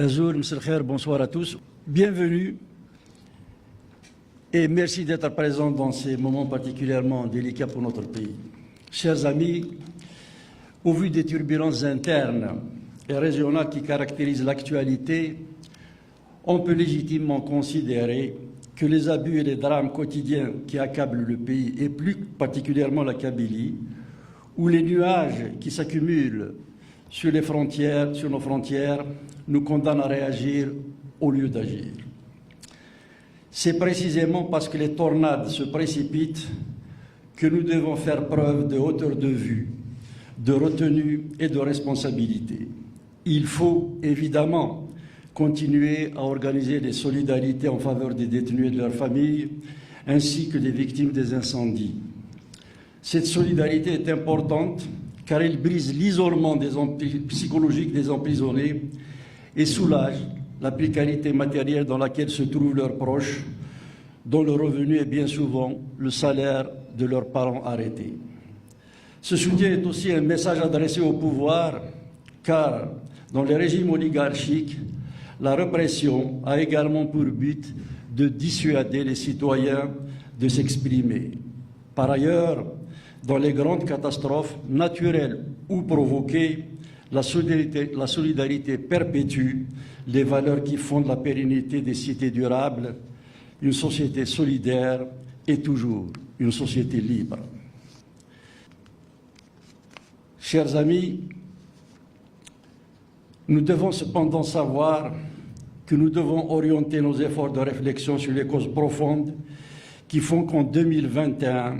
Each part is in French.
Azour, Monsieur le Khair, bonsoir à tous. Bienvenue et merci d'être présents dans ces moments particulièrement délicats pour notre pays. Chers amis, au vu des turbulences internes et régionales qui caractérisent l'actualité, on peut légitimement considérer que les abus et les drames quotidiens qui accablent le pays, et plus particulièrement la Kabylie, où les nuages qui s'accumulent sur nos frontières, nous condamnent à réagir au lieu d'agir. C'est précisément parce que les tornades se précipitent que nous devons faire preuve de hauteur de vue, de retenue et de responsabilité. Il faut évidemment continuer à organiser des solidarités en faveur des détenus et de leurs familles, ainsi que des victimes des incendies. Cette solidarité est importante car elle brise l'isolement psychologique des emprisonnés et soulage la précarité matérielle dans laquelle se trouvent leurs proches, dont le revenu est bien souvent le salaire de leurs parents arrêtés. Ce soutien est aussi un message adressé au pouvoir, car dans les régimes oligarchiques, la répression a également pour but de dissuader les citoyens de s'exprimer. Par ailleurs, dans les grandes catastrophes naturelles ou provoquées, la solidarité perpétue les valeurs qui fondent la pérennité des cités durables. Une société solidaire est toujours une société libre. Chers amis, nous devons cependant savoir que nous devons orienter nos efforts de réflexion sur les causes profondes qui font qu'en 2021,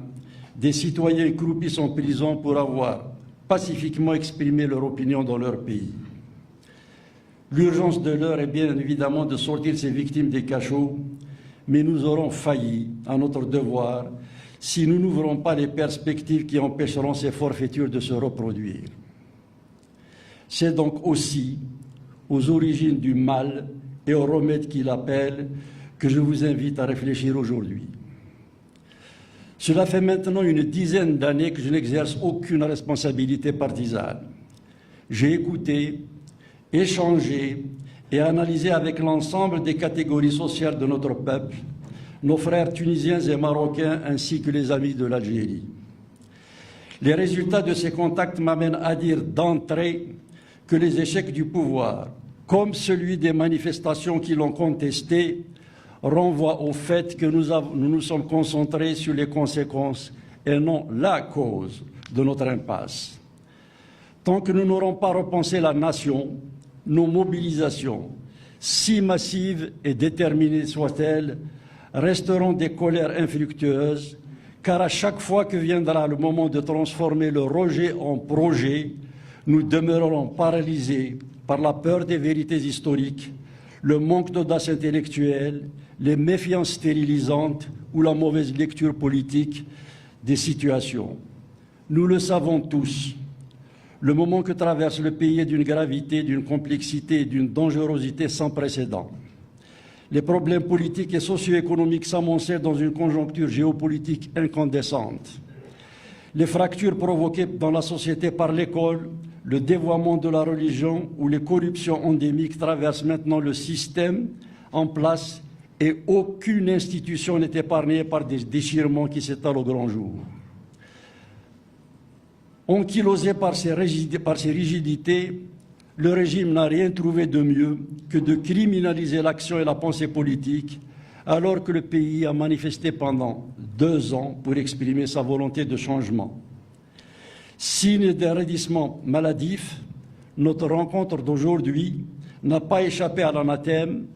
des citoyens croupissent en prison pour avoir pacifiquement exprimé leur opinion dans leur pays. L'urgence de l'heure est bien évidemment de sortir ces victimes des cachots, mais nous aurons failli à notre devoir si nous n'ouvrons pas les perspectives qui empêcheront ces forfaitures de se reproduire. C'est donc aussi aux origines du mal et aux remèdes qu'il appelle que je vous invite à réfléchir aujourd'hui. Cela fait maintenant une dizaine d'années que je n'exerce aucune responsabilité partisane. J'ai écouté, échangé et analysé avec l'ensemble des catégories sociales de notre peuple, nos frères tunisiens et marocains ainsi que les amis de l'Algérie. Les résultats de ces contacts m'amènent à dire d'entrée que les échecs du pouvoir, comme celui des manifestations qui l'ont contesté, renvoient au fait que nous nous sommes concentrés sur les conséquences et non la cause de notre impasse. Tant que nous n'aurons pas repensé la nation, nos mobilisations, si massives et déterminées soient-elles, resteront des colères infructueuses, car à chaque fois que viendra le moment de transformer le rejet en projet, nous demeurerons paralysés par la peur des vérités historiques, le manque d'audace intellectuelle, les méfiances stérilisantes ou la mauvaise lecture politique des situations. Nous le savons tous, le moment que traverse le pays est d'une gravité, d'une complexité et d'une dangerosité sans précédent. Les problèmes politiques et socio-économiques s'amoncellent dans une conjoncture géopolitique incandescente. Les fractures provoquées dans la société par l'école, le dévoiement de la religion ou les corruptions endémiques traversent maintenant le système en place et aucune institution n'est épargnée par des déchirements qui s'étalent au grand jour. Ankylosé par ces rigidités, le régime n'a rien trouvé de mieux que de criminaliser l'action et la pensée politique, alors que le pays a manifesté pendant 2 ans pour exprimer sa volonté de changement. Signe d'un raidissement maladif, notre rencontre d'aujourd'hui n'a pas échappé à l'anathème.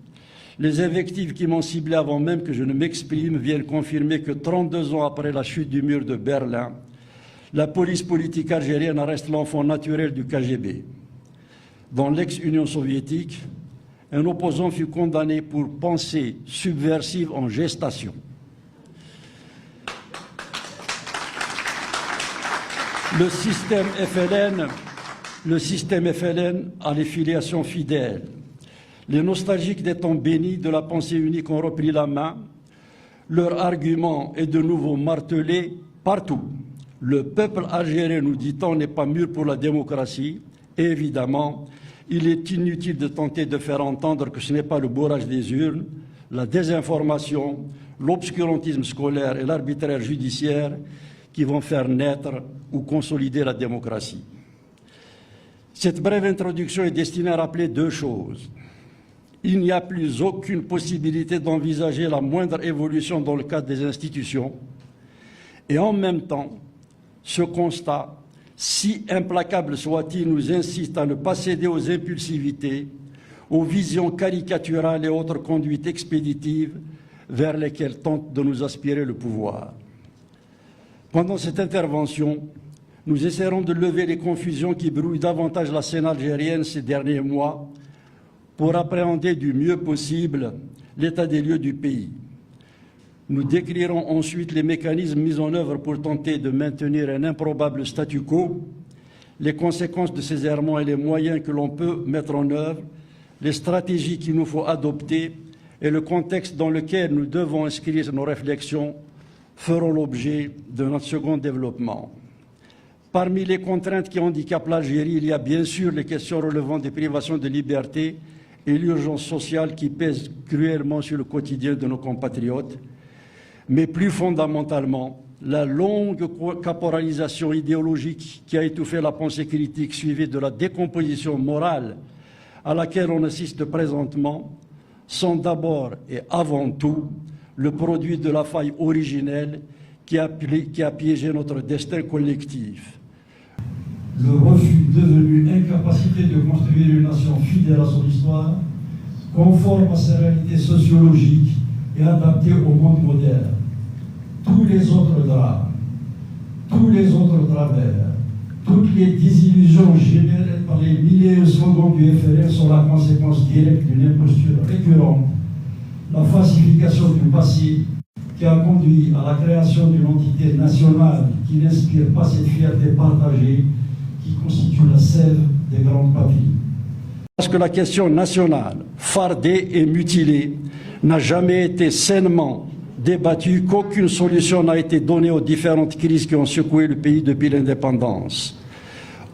Les invectives qui m'ont ciblé avant même que je ne m'exprime viennent confirmer que 32 ans après la chute du mur de Berlin, la police politique algérienne reste l'enfant naturel du KGB. Dans l'ex-Union soviétique, un opposant fut condamné pour pensée subversive en gestation. Le système FLN a les filiations fidèles. Les nostalgiques des temps bénis de la pensée unique ont repris la main. Leur argument est de nouveau martelé partout. Le peuple algérien, nous dit-on, n'est pas mûr pour la démocratie. Et évidemment, il est inutile de tenter de faire entendre que ce n'est pas le bourrage des urnes, la désinformation, l'obscurantisme scolaire et l'arbitraire judiciaire qui vont faire naître ou consolider la démocratie. Cette brève introduction est destinée à rappeler deux choses. Il n'y a plus aucune possibilité d'envisager la moindre évolution dans le cadre des institutions. Et en même temps, ce constat, si implacable soit-il, nous insiste à ne pas céder aux impulsivités, aux visions caricaturales et autres conduites expéditives vers lesquelles tente de nous aspirer le pouvoir. Pendant cette intervention, nous essaierons de lever les confusions qui brouillent davantage la scène algérienne ces derniers mois pour appréhender du mieux possible l'état des lieux du pays. Nous décrirons ensuite les mécanismes mis en œuvre pour tenter de maintenir un improbable statu quo, les conséquences de ces errements et les moyens que l'on peut mettre en œuvre, les stratégies qu'il nous faut adopter et le contexte dans lequel nous devons inscrire nos réflexions feront l'objet de notre second développement. Parmi les contraintes qui handicapent l'Algérie, il y a bien sûr les questions relevant des privations de liberté et l'urgence sociale qui pèsent cruellement sur le quotidien de nos compatriotes, mais plus fondamentalement, la longue caporalisation idéologique qui a étouffé la pensée critique suivie de la décomposition morale à laquelle on assiste présentement sont d'abord et avant tout le produit de la faille originelle qui a piégé notre destin collectif. Le refus devenu incapacité de construire une nation fidèle à son histoire, conforme à ses réalités sociologiques et adaptée au monde moderne. Tous les autres drames, tous les autres travers, toutes les désillusions générées par les milliers de slogans du FLN sont la conséquence directe d'une imposture récurrente, la falsification du passé qui a conduit à la création d'une entité nationale qui n'inspire pas cette fierté partagée qui constitue la sève des grandes patries. Parce que la question nationale, fardée et mutilée, n'a jamais été sainement débattue, qu'aucune solution n'a été donnée aux différentes crises qui ont secoué le pays depuis l'indépendance.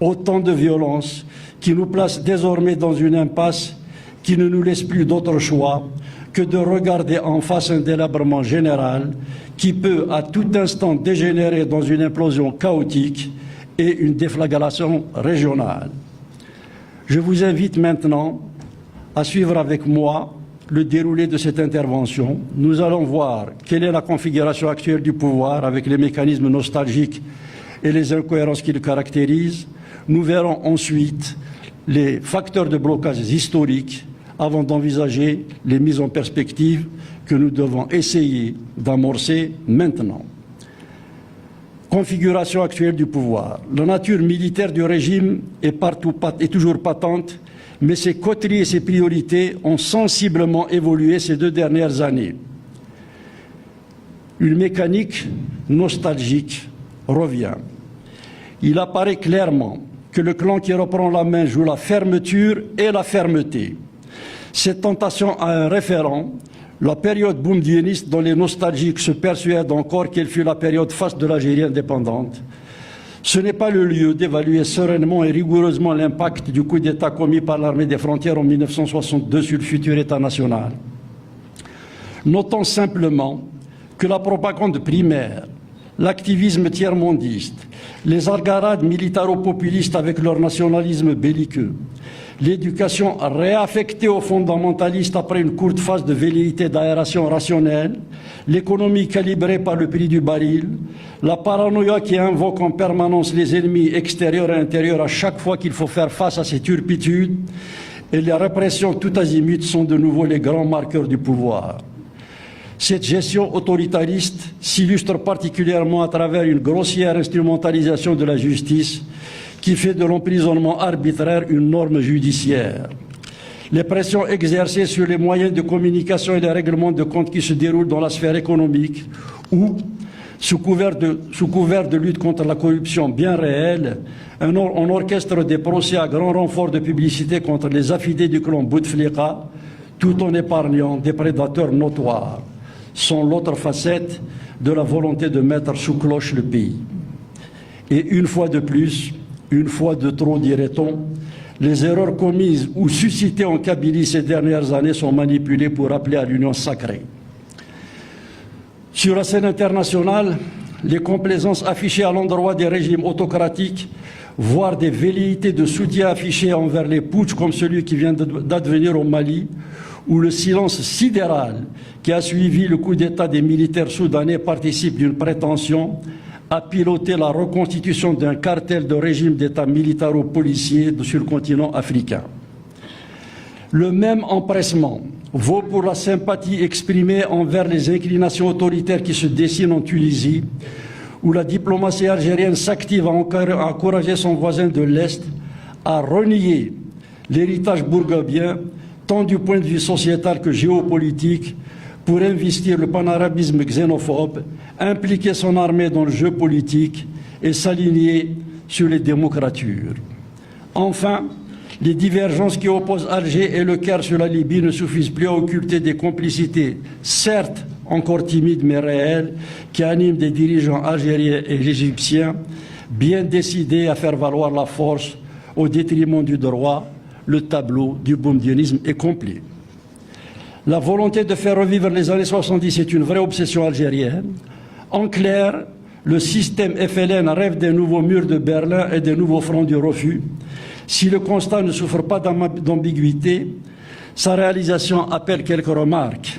Autant de violences qui nous placent désormais dans une impasse qui ne nous laisse plus d'autre choix que de regarder en face un délabrement général qui peut à tout instant dégénérer dans une implosion chaotique et une déflagration régionale. Je vous invite maintenant à suivre avec moi le déroulé de cette intervention. Nous allons voir quelle est la configuration actuelle du pouvoir avec les mécanismes nostalgiques et les incohérences qui le caractérisent. Nous verrons ensuite les facteurs de blocage historiques avant d'envisager les mises en perspective que nous devons essayer d'amorcer maintenant. Configuration actuelle du pouvoir. La nature militaire du régime est toujours patente, mais ses coteries et ses priorités ont sensiblement évolué ces 2 dernières années. Une mécanique nostalgique revient. Il apparaît clairement que le clan qui reprend la main joue la fermeture et la fermeté. Cette tentation a un référent, la période boumedieniste dont les nostalgiques se persuadent encore qu'elle fut la période faste de l'Algérie indépendante. Ce n'est pas le lieu d'évaluer sereinement et rigoureusement l'impact du coup d'État commis par l'armée des frontières en 1962 sur le futur État national. Notons simplement que la propagande primaire, l'activisme tiers-mondiste, les algarades militaro-populistes avec leur nationalisme belliqueux, l'éducation réaffectée aux fondamentalistes après une courte phase de velléité d'aération rationnelle, l'économie calibrée par le prix du baril, la paranoïa qui invoque en permanence les ennemis extérieurs et intérieurs à chaque fois qu'il faut faire face à ces turpitudes, et les répressions tout azimut sont de nouveau les grands marqueurs du pouvoir. Cette gestion autoritariste s'illustre particulièrement à travers une grossière instrumentalisation de la justice qui fait de l'emprisonnement arbitraire une norme judiciaire. Les pressions exercées sur les moyens de communication et les règlements de compte qui se déroulent dans la sphère économique ou, sous couvert de lutte contre la corruption bien réelle, on orchestre des procès à grand renfort de publicité contre les affidés du clan Bouteflika, tout en épargnant des prédateurs notoires, sont l'autre facette de la volonté de mettre sous cloche le pays. Et une fois de plus, une fois de trop, dirait-on, Les erreurs commises ou suscitées en Kabylie ces dernières années sont manipulées pour appeler à l'union sacrée. Sur la scène internationale, les complaisances affichées à l'endroit des régimes autocratiques, voire des velléités de soutien affichées envers les putschs comme celui qui vient d'advenir au Mali, ou le silence sidéral qui a suivi le coup d'État des militaires soudanais participe d'une prétention à piloter la reconstitution d'un cartel de régime d'État militaro-policier sur le continent africain. Le même empressement vaut pour la sympathie exprimée envers les inclinations autoritaires qui se dessinent en Tunisie, où la diplomatie algérienne s'active à encourager son voisin de l'Est à renier l'héritage bourguibien, tant du point de vue sociétal que géopolitique, pour investir le panarabisme xénophobe, impliquer son armée dans le jeu politique et s'aligner sur les démocratures. Enfin, les divergences qui opposent Alger et le Caire sur la Libye ne suffisent plus à occulter des complicités, certes encore timides mais réelles, qui animent des dirigeants algériens et égyptiens bien décidés à faire valoir la force au détriment du droit. Le tableau du boumedienisme est complet. La volonté de faire revivre les années 70 est une vraie obsession algérienne. En clair, le système FLN rêve des nouveaux murs de Berlin et des nouveaux fronts du refus. Si le constat ne souffre pas d'ambiguïté, sa réalisation appelle quelques remarques.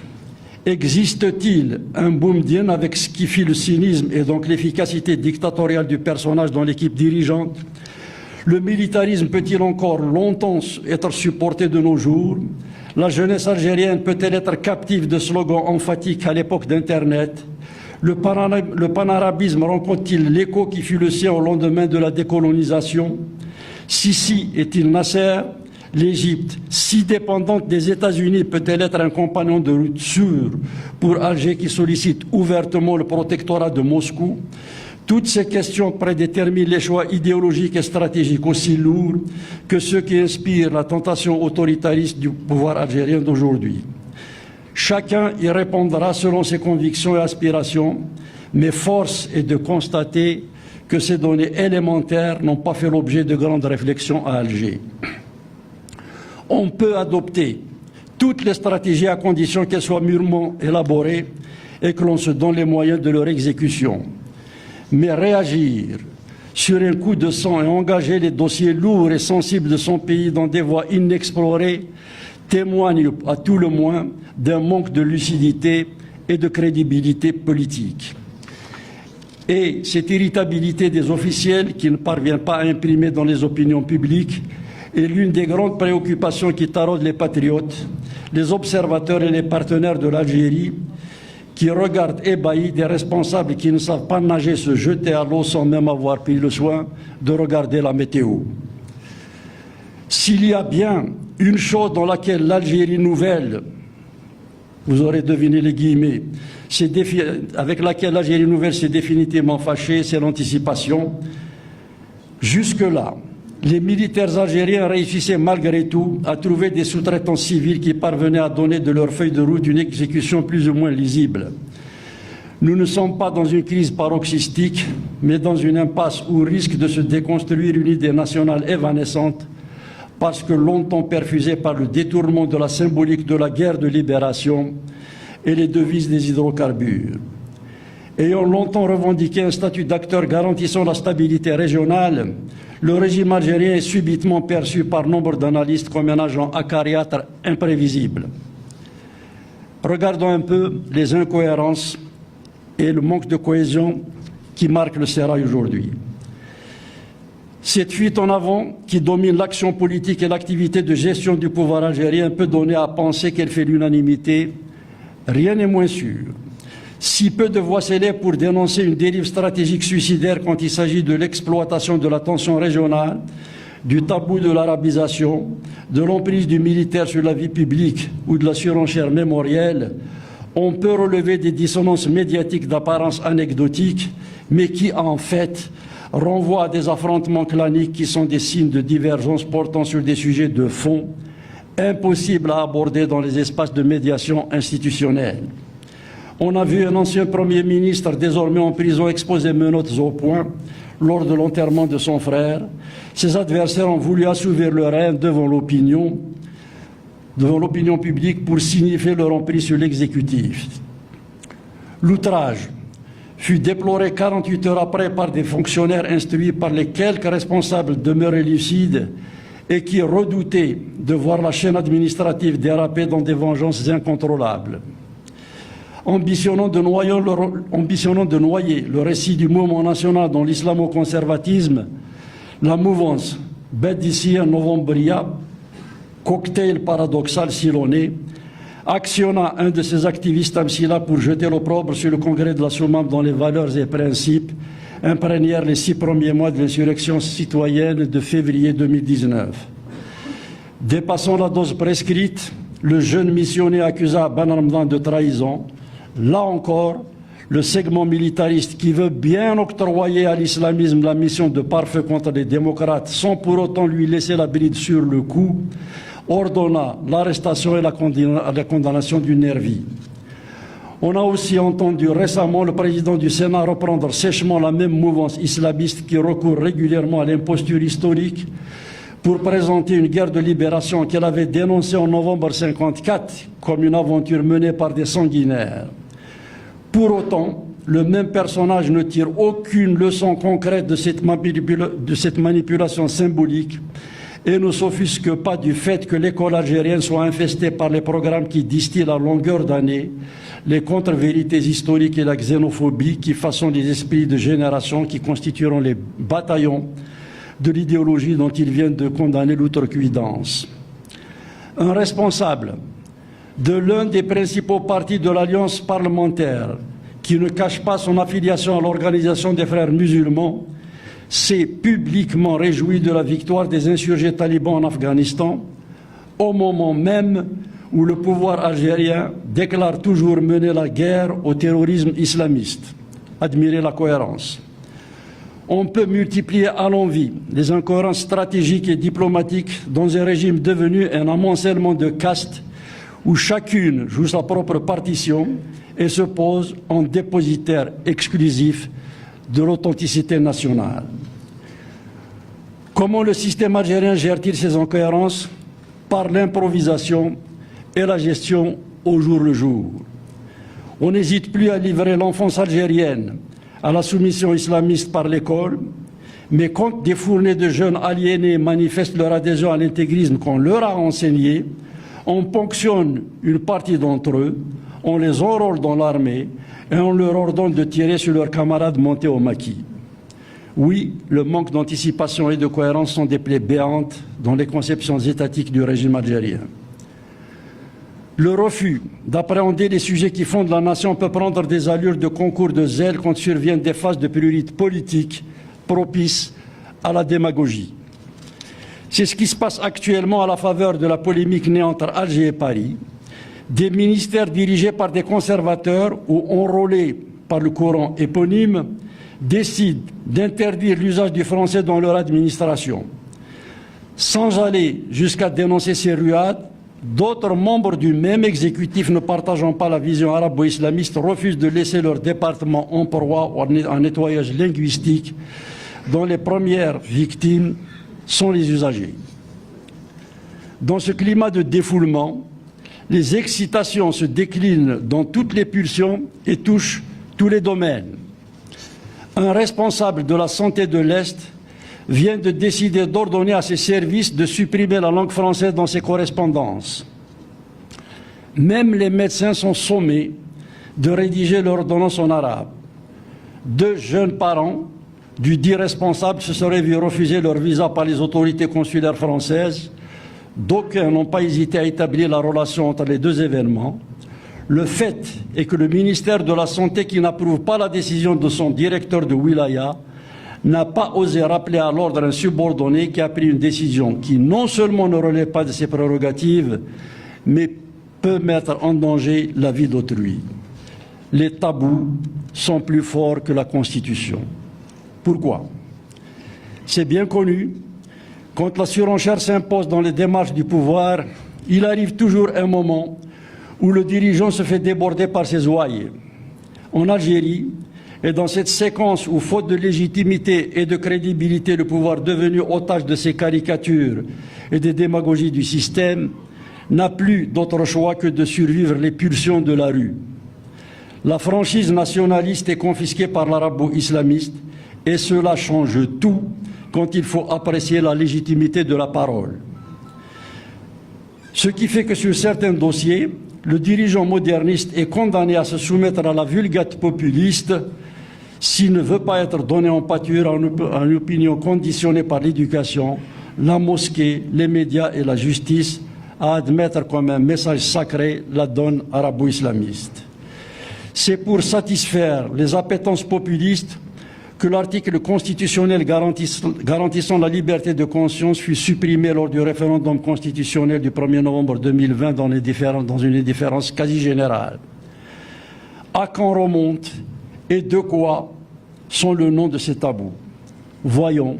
Existe-t-il un boumedien avec ce qui fit le cynisme et donc l'efficacité dictatoriale du personnage dans l'équipe dirigeante? Le militarisme peut-il encore longtemps être supporté de nos jours? La jeunesse algérienne peut-elle être captive de slogans emphatiques à l'époque d'Internet? Le panarabisme rencontre-t-il l'écho qui fut le sien au lendemain de la décolonisation? Sisi est-il Nasser? L'Égypte, si dépendante des États-Unis, peut-elle être un compagnon de route sûr pour Alger qui sollicite ouvertement le protectorat de Moscou? Toutes ces questions prédéterminent les choix idéologiques et stratégiques aussi lourds que ceux qui inspirent la tentation autoritariste du pouvoir algérien d'aujourd'hui. Chacun y répondra selon ses convictions et aspirations, mais force est de constater que ces données élémentaires n'ont pas fait l'objet de grandes réflexions à Alger. On peut adopter toutes les stratégies à condition qu'elles soient mûrement élaborées et que l'on se donne les moyens de leur exécution. Mais réagir sur un coup de sang et engager les dossiers lourds et sensibles de son pays dans des voies inexplorées témoigne à tout le moins d'un manque de lucidité et de crédibilité politique. Et cette irritabilité des officiels qui ne parvient pas à imprimer dans les opinions publiques est l'une des grandes préoccupations qui taraudent les patriotes, les observateurs et les partenaires de l'Algérie, qui regardent ébahis des responsables qui ne savent pas nager se jeter à l'eau sans même avoir pris le soin de regarder la météo. S'il y a bien une chose dans laquelle l'Algérie nouvelle, vous aurez deviné les guillemets, avec laquelle l'Algérie nouvelle s'est définitivement fâchée, c'est l'anticipation. Jusque-là, les militaires algériens réussissaient malgré tout à trouver des sous-traitants civils qui parvenaient à donner de leur feuille de route une exécution plus ou moins lisible. Nous ne sommes pas dans une crise paroxystique, mais dans une impasse où risque de se déconstruire une idée nationale évanescente, parce que longtemps perfusée par le détournement de la symbolique de la guerre de libération et les devises des hydrocarbures. Ayant longtemps revendiqué un statut d'acteur garantissant la stabilité régionale, le régime algérien est subitement perçu par nombre d'analystes comme un agent acariâtre imprévisible. Regardons un peu les incohérences et le manque de cohésion qui marquent le sérail aujourd'hui. Cette fuite en avant qui domine l'action politique et l'activité de gestion du pouvoir algérien peut donner à penser qu'elle fait l'unanimité. Rien n'est moins sûr. Si peu de voix s'élèvent pour dénoncer une dérive stratégique suicidaire quand il s'agit de l'exploitation de la tension régionale, du tabou de l'arabisation, de l'emprise du militaire sur la vie publique ou de la surenchère mémorielle, on peut relever des dissonances médiatiques d'apparence anecdotique, mais qui en fait renvoient à des affrontements claniques qui sont des signes de divergence portant sur des sujets de fond, impossibles à aborder dans les espaces de médiation institutionnelle. On a vu un ancien Premier ministre désormais en prison exposer menottes au poing lors de l'enterrement de son frère, ses adversaires ont voulu assouvir leur haine devant l'opinion publique pour signifier leur emprise sur l'exécutif. L'outrage fut déploré 48 heures après par des fonctionnaires instruits par les quelques responsables demeurés lucides et qui redoutaient de voir la chaîne administrative déraper dans des vengeances incontrôlables. Ambitionnant de noyer le récit du mouvement national dans l'islamo-conservatisme, la mouvance Bedissia Novembria, cocktail paradoxal s'il en est, actionna un de ses activistes Amsila pour jeter l'opprobre sur le congrès de la Soumam dont les valeurs et principes imprégnèrent les 6 premiers mois de l'insurrection citoyenne de février 2019. Dépassant la dose prescrite, le jeune missionnaire accusa Ben Ramadan de trahison. Là encore, le segment militariste qui veut bien octroyer à l'islamisme la mission de pare-feu contre les démocrates sans pour autant lui laisser la bride sur le cou, ordonna l'arrestation et la condamnation du nervi. On a aussi entendu récemment le président du Sénat reprendre sèchement la même mouvance islamiste qui recourt régulièrement à l'imposture historique pour présenter une guerre de libération qu'elle avait dénoncée en novembre 1954 comme une aventure menée par des sanguinaires. Pour autant, le même personnage ne tire aucune leçon concrète de cette manipulation symbolique et ne s'offusque pas du fait que l'école algérienne soit infestée par les programmes qui distillent à longueur d'année les contre-vérités historiques et la xénophobie qui façonnent les esprits de génération qui constitueront les bataillons de l'idéologie dont ils viennent de condamner l'outrecuidance. Un responsable de l'un des principaux partis de l'Alliance parlementaire, qui ne cache pas son affiliation à l'Organisation des Frères musulmans, s'est publiquement réjoui de la victoire des insurgés talibans en Afghanistan, au moment même où le pouvoir algérien déclare toujours mener la guerre au terrorisme islamiste. Admirez la cohérence. On peut multiplier à l'envi les incohérences stratégiques et diplomatiques dans un régime devenu un amoncellement de castes où chacune joue sa propre partition et se pose en dépositaire exclusif de l'authenticité nationale. Comment le système algérien gère-t-il ces incohérences? Par l'improvisation et la gestion au jour le jour. On n'hésite plus à livrer l'enfance algérienne à la soumission islamiste par l'école, mais quand des fournées de jeunes aliénés manifestent leur adhésion à l'intégrisme qu'on leur a enseigné, on ponctionne une partie d'entre eux, on les enrôle dans l'armée et on leur ordonne de tirer sur leurs camarades montés au maquis. Oui, le manque d'anticipation et de cohérence sont des plaies béantes dans les conceptions étatiques du régime algérien. Le refus d'appréhender les sujets qui fondent la nation peut prendre des allures de concours de zèle quand surviennent des phases de priorité politique propices à la démagogie. C'est ce qui se passe actuellement à la faveur de la polémique née entre Alger et Paris. Des ministères dirigés par des conservateurs ou enrôlés par le courant éponyme décident d'interdire l'usage du français dans leur administration. Sans aller jusqu'à dénoncer ces ruades, d'autres membres du même exécutif ne partageant pas la vision arabo-islamiste refusent de laisser leur département en proie à un nettoyage linguistique dont les premières victimes sont les usagers. Dans ce climat de défoulement, les excitations se déclinent dans toutes les pulsions et touchent tous les domaines. Un responsable de la santé de l'Est vient de décider d'ordonner à ses services de supprimer la langue française dans ses correspondances. Même les médecins sont sommés de rédiger l'ordonnance en arabe. 2 jeunes parents du dit responsable se seraient vus refuser leur visa par les autorités consulaires françaises. D'aucuns n'ont pas hésité à établir la relation entre les 2 événements. Le fait est que le ministère de la Santé, qui n'approuve pas la décision de son directeur de Wilaya, n'a pas osé rappeler à l'ordre un subordonné qui a pris une décision qui non seulement ne relève pas de ses prérogatives, mais peut mettre en danger la vie d'autrui. Les tabous sont plus forts que la Constitution. Pourquoi? C'est bien connu, quand la surenchère s'impose dans les démarches du pouvoir, il arrive toujours un moment où le dirigeant se fait déborder par ses ouailles. En Algérie, Et dans cette séquence où, faute de légitimité et de crédibilité, le pouvoir devenu otage de ces caricatures et des démagogies du système n'a plus d'autre choix que de survivre les pulsions de la rue. La franchise nationaliste est confisquée par l'arabo-islamiste et cela change tout quand il faut apprécier la légitimité de la parole. Ce qui fait que sur certains dossiers, le dirigeant moderniste est condamné à se soumettre à la vulgate populiste s'il ne veut pas être donné en pâture à une opinion conditionnée par l'éducation, la mosquée, les médias et la justice, à admettre comme un message sacré la donne arabo-islamiste. C'est pour satisfaire les appétences populistes que l'article constitutionnel garantissant la liberté de conscience fut supprimé lors du référendum constitutionnel du 1er novembre 2020 dans une indifférence quasi générale. À quand remonte et de quoi sont le nom de ces tabous? Voyons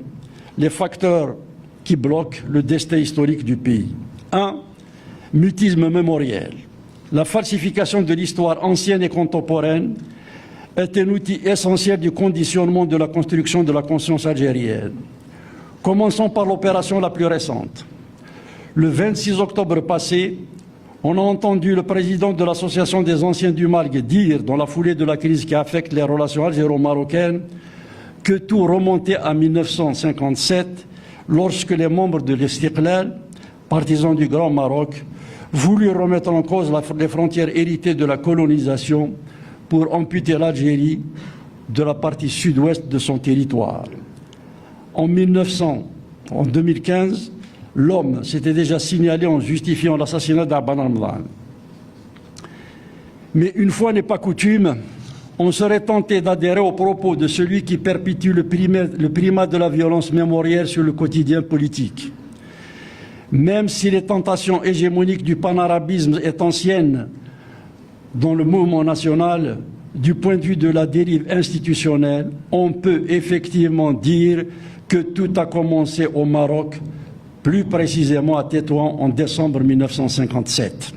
les facteurs qui bloquent le destin historique du pays. 1. Mutisme mémoriel. La falsification de l'histoire ancienne et contemporaine est un outil essentiel du conditionnement de la construction de la conscience algérienne. Commençons par l'opération la plus récente. Le 26 octobre passé, on a entendu le président de l'Association des anciens du Malg dire, dans la foulée de la crise qui affecte les relations algéro-marocaines, que tout remontait à 1957, lorsque les membres de l'Istiqlal, partisans du Grand Maroc, voulurent remettre en cause les frontières héritées de la colonisation pour amputer l'Algérie de la partie sud-ouest de son territoire. En 2015, l'homme s'était déjà signalé en justifiant l'assassinat d'Abban Ramadan. Mais une fois n'est pas coutume, on serait tenté d'adhérer aux propos de celui qui perpétue le primat de la violence mémorielle sur le quotidien politique. Même si les tentations hégémoniques du panarabisme est ancienne dans le mouvement national, du point de vue de la dérive institutionnelle, on peut effectivement dire que tout a commencé au Maroc, plus précisément à Tétouan en décembre 1957.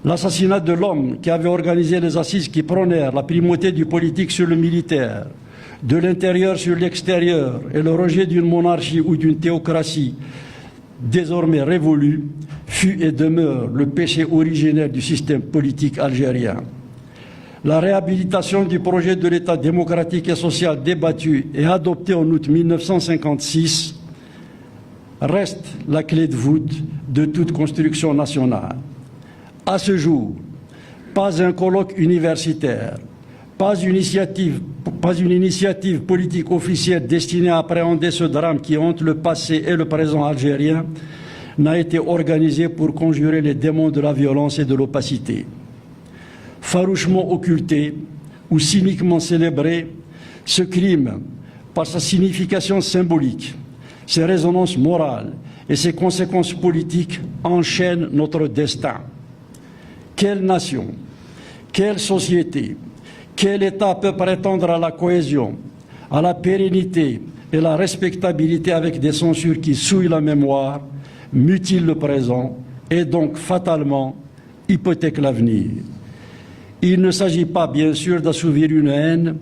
L'assassinat de l'homme qui avait organisé les assises qui prônèrent la primauté du politique sur le militaire, de l'intérieur sur l'extérieur et le rejet d'une monarchie ou d'une théocratie désormais révolue, fut et demeure le péché originel du système politique algérien. La réhabilitation du projet de l'État démocratique et social débattu et adopté en août 1956 reste la clé de voûte de toute construction nationale. À ce jour, pas un colloque universitaire, pas une initiative politique officielle destinée à appréhender ce drame qui hante le passé et le présent algérien n'a été organisée pour conjurer les démons de la violence et de l'opacité. Farouchement occulté ou cyniquement célébré, ce crime, par sa signification symbolique, ses résonances morales et ses conséquences politiques, enchaîne notre destin. Quelle nation, quelle société, quel État peut prétendre à la cohésion, à la pérennité et la respectabilité avec des censures qui souillent la mémoire, mutilent le présent et donc fatalement hypothèquent l'avenir? Il ne s'agit pas, bien sûr, d'assouvir une haine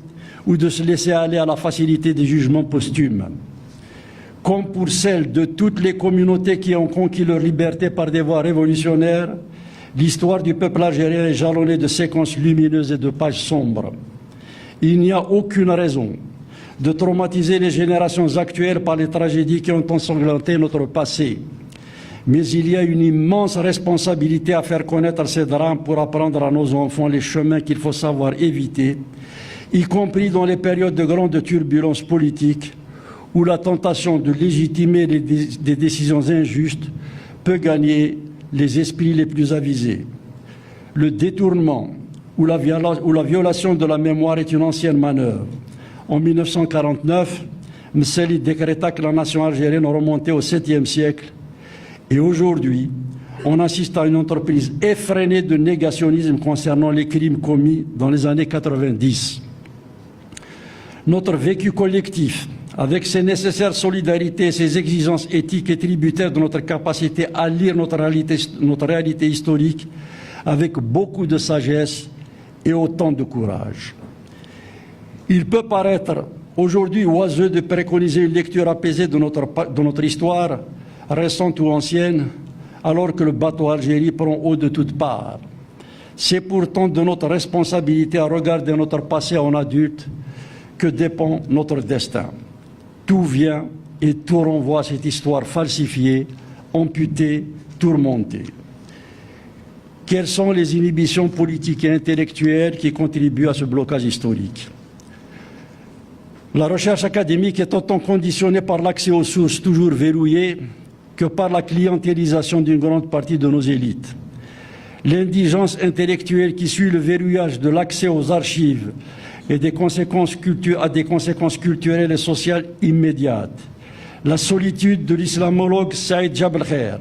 ou de se laisser aller à la facilité des jugements posthumes. Comme pour celle de toutes les communautés qui ont conquis leur liberté par des voies révolutionnaires, l'histoire du peuple algérien est jalonnée de séquences lumineuses et de pages sombres. Il n'y a aucune raison de traumatiser les générations actuelles par les tragédies qui ont ensanglanté notre passé. Mais il y a une immense responsabilité à faire connaître ces drames pour apprendre à nos enfants les chemins qu'il faut savoir éviter, y compris dans les périodes de grande turbulence politique, où la tentation de légitimer des décisions injustes peut gagner les esprits les plus avisés. Le détournement ou la violation de la mémoire est une ancienne manœuvre. En 1949, Mseli décréta que la nation algérienne remontait au 7e siècle. Et aujourd'hui, on assiste à une entreprise effrénée de négationnisme concernant les crimes commis dans les années 90. Notre vécu collectif, avec ses nécessaires solidarités et ses exigences éthiques et tributaires de notre capacité à lire notre réalité historique avec beaucoup de sagesse et autant de courage. Il peut paraître aujourd'hui oiseux de préconiser une lecture apaisée de notre histoire, récente ou ancienne, alors que le bateau Algérie prend eau de toutes parts. C'est pourtant de notre responsabilité à regarder notre passé en adulte que dépend notre destin. Tout vient et tout renvoie à cette histoire falsifiée, amputée, tourmentée. Quelles sont les inhibitions politiques et intellectuelles qui contribuent à ce blocage historique? La recherche académique est autant conditionnée par l'accès aux sources toujours verrouillées que par la clientélisation d'une grande partie de nos élites. L'indigence intellectuelle qui suit le verrouillage de l'accès aux archives et a des conséquences culturelles et sociales immédiates. La solitude de l'islamologue Saïd Jabel Khair,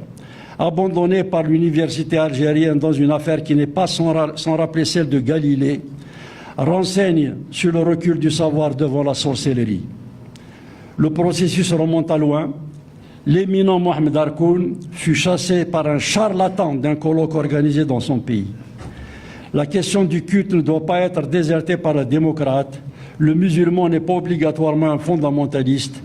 abandonné par l'université algérienne dans une affaire qui n'est pas sans rappeler celle de Galilée, renseigne sur le recul du savoir devant la sorcellerie. Le processus remonte à loin. L'éminent Mohamed Harkoun fut chassé par un charlatan d'un colloque organisé dans son pays. La question du culte ne doit pas être désertée par les démocrates. Le musulman n'est pas obligatoirement un fondamentaliste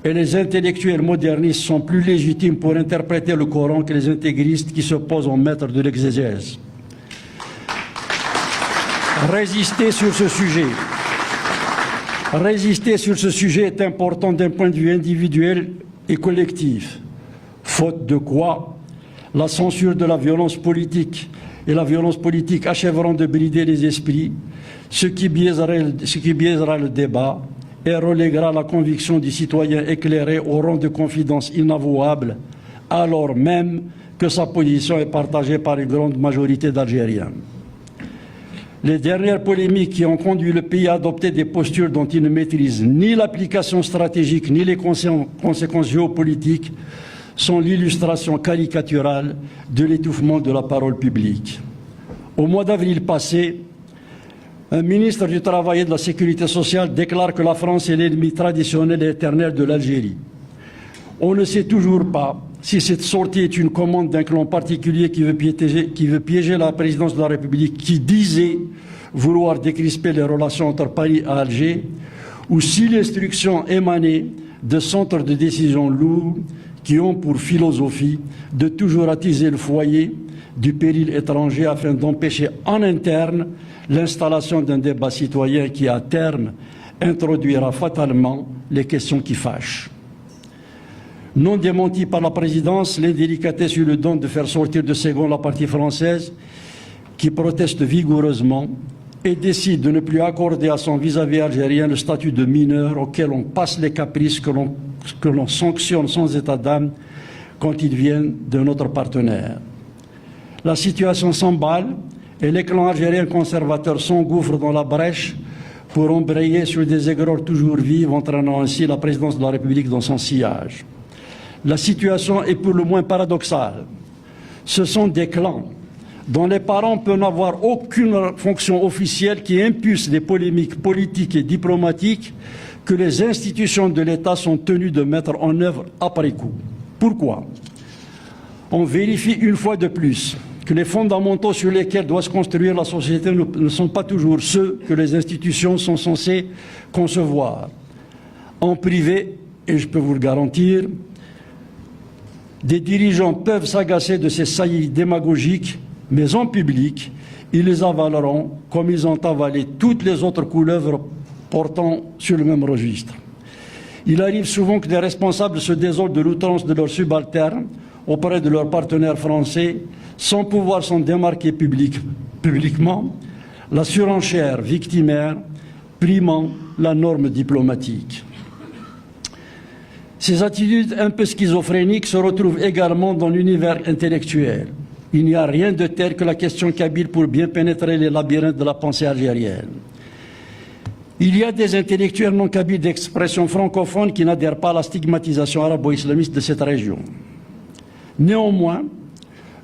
et les intellectuels modernistes sont plus légitimes pour interpréter le Coran que les intégristes qui se posent en maîtres de l'exégèse. Résister sur ce sujet est important d'un point de vue individuel et collectif, faute de quoi la censure de la violence politique et la violence politique achèveront de brider les esprits, ce qui biaisera le débat et reléguera la conviction du citoyen éclairé au rang de confidence inavouable, alors même que sa position est partagée par une grande majorité d'Algériens. Les dernières polémiques qui ont conduit le pays à adopter des postures dont il ne maîtrise ni l'application stratégique ni les conséquences géopolitiques sont l'illustration caricaturale de l'étouffement de la parole publique. Au mois d'avril passé, un ministre du Travail et de la Sécurité sociale déclare que la France est l'ennemi traditionnel et éternel de l'Algérie. On ne sait toujours pas si cette sortie est une commande d'un clan particulier qui veut piéger la présidence de la République, qui disait vouloir décrisper les relations entre Paris et Alger, ou si l'instruction émanait de centres de décision lourds qui ont pour philosophie de toujours attiser le foyer du péril étranger afin d'empêcher en interne l'installation d'un débat citoyen qui, à terme, introduira fatalement les questions qui fâchent. Non démenti par la présidence, l'indélicatesse eut le don de faire sortir de Ségond la partie française qui proteste vigoureusement et décide de ne plus accorder à son vis-à-vis algérien le statut de mineur auquel on passe les caprices que l'on sanctionne sans état d'âme quand ils viennent de notre partenaire. La situation s'emballe et les clans algériens conservateurs s'engouffrent dans la brèche pour embrayer sur des aigreurs toujours vives, entraînant ainsi la présidence de la République dans son sillage. La situation est pour le moins paradoxale. Ce sont des clans dont les parents peuvent n'avoir aucune fonction officielle qui impulsent des polémiques politiques et diplomatiques que les institutions de l'État sont tenues de mettre en œuvre après coup. Pourquoi? On vérifie une fois de plus que les fondamentaux sur lesquels doit se construire la société ne sont pas toujours ceux que les institutions sont censées concevoir. En privé, et je peux vous le garantir, des dirigeants peuvent s'agacer de ces saillies démagogiques, mais en public, ils les avaleront comme ils ont avalé toutes les autres couleuvres portant sur le même registre. Il arrive souvent que des responsables se désolent de l'outrance de leurs subalternes auprès de leurs partenaires français sans pouvoir s'en démarquer publiquement, la surenchère victimaire primant la norme diplomatique. Ces attitudes un peu schizophréniques se retrouvent également dans l'univers intellectuel. Il n'y a rien de tel que la question kabyle pour bien pénétrer les labyrinthes de la pensée algérienne. Il y a des intellectuels non kabyles d'expression francophone qui n'adhèrent pas à la stigmatisation arabo-islamiste de cette région. Néanmoins,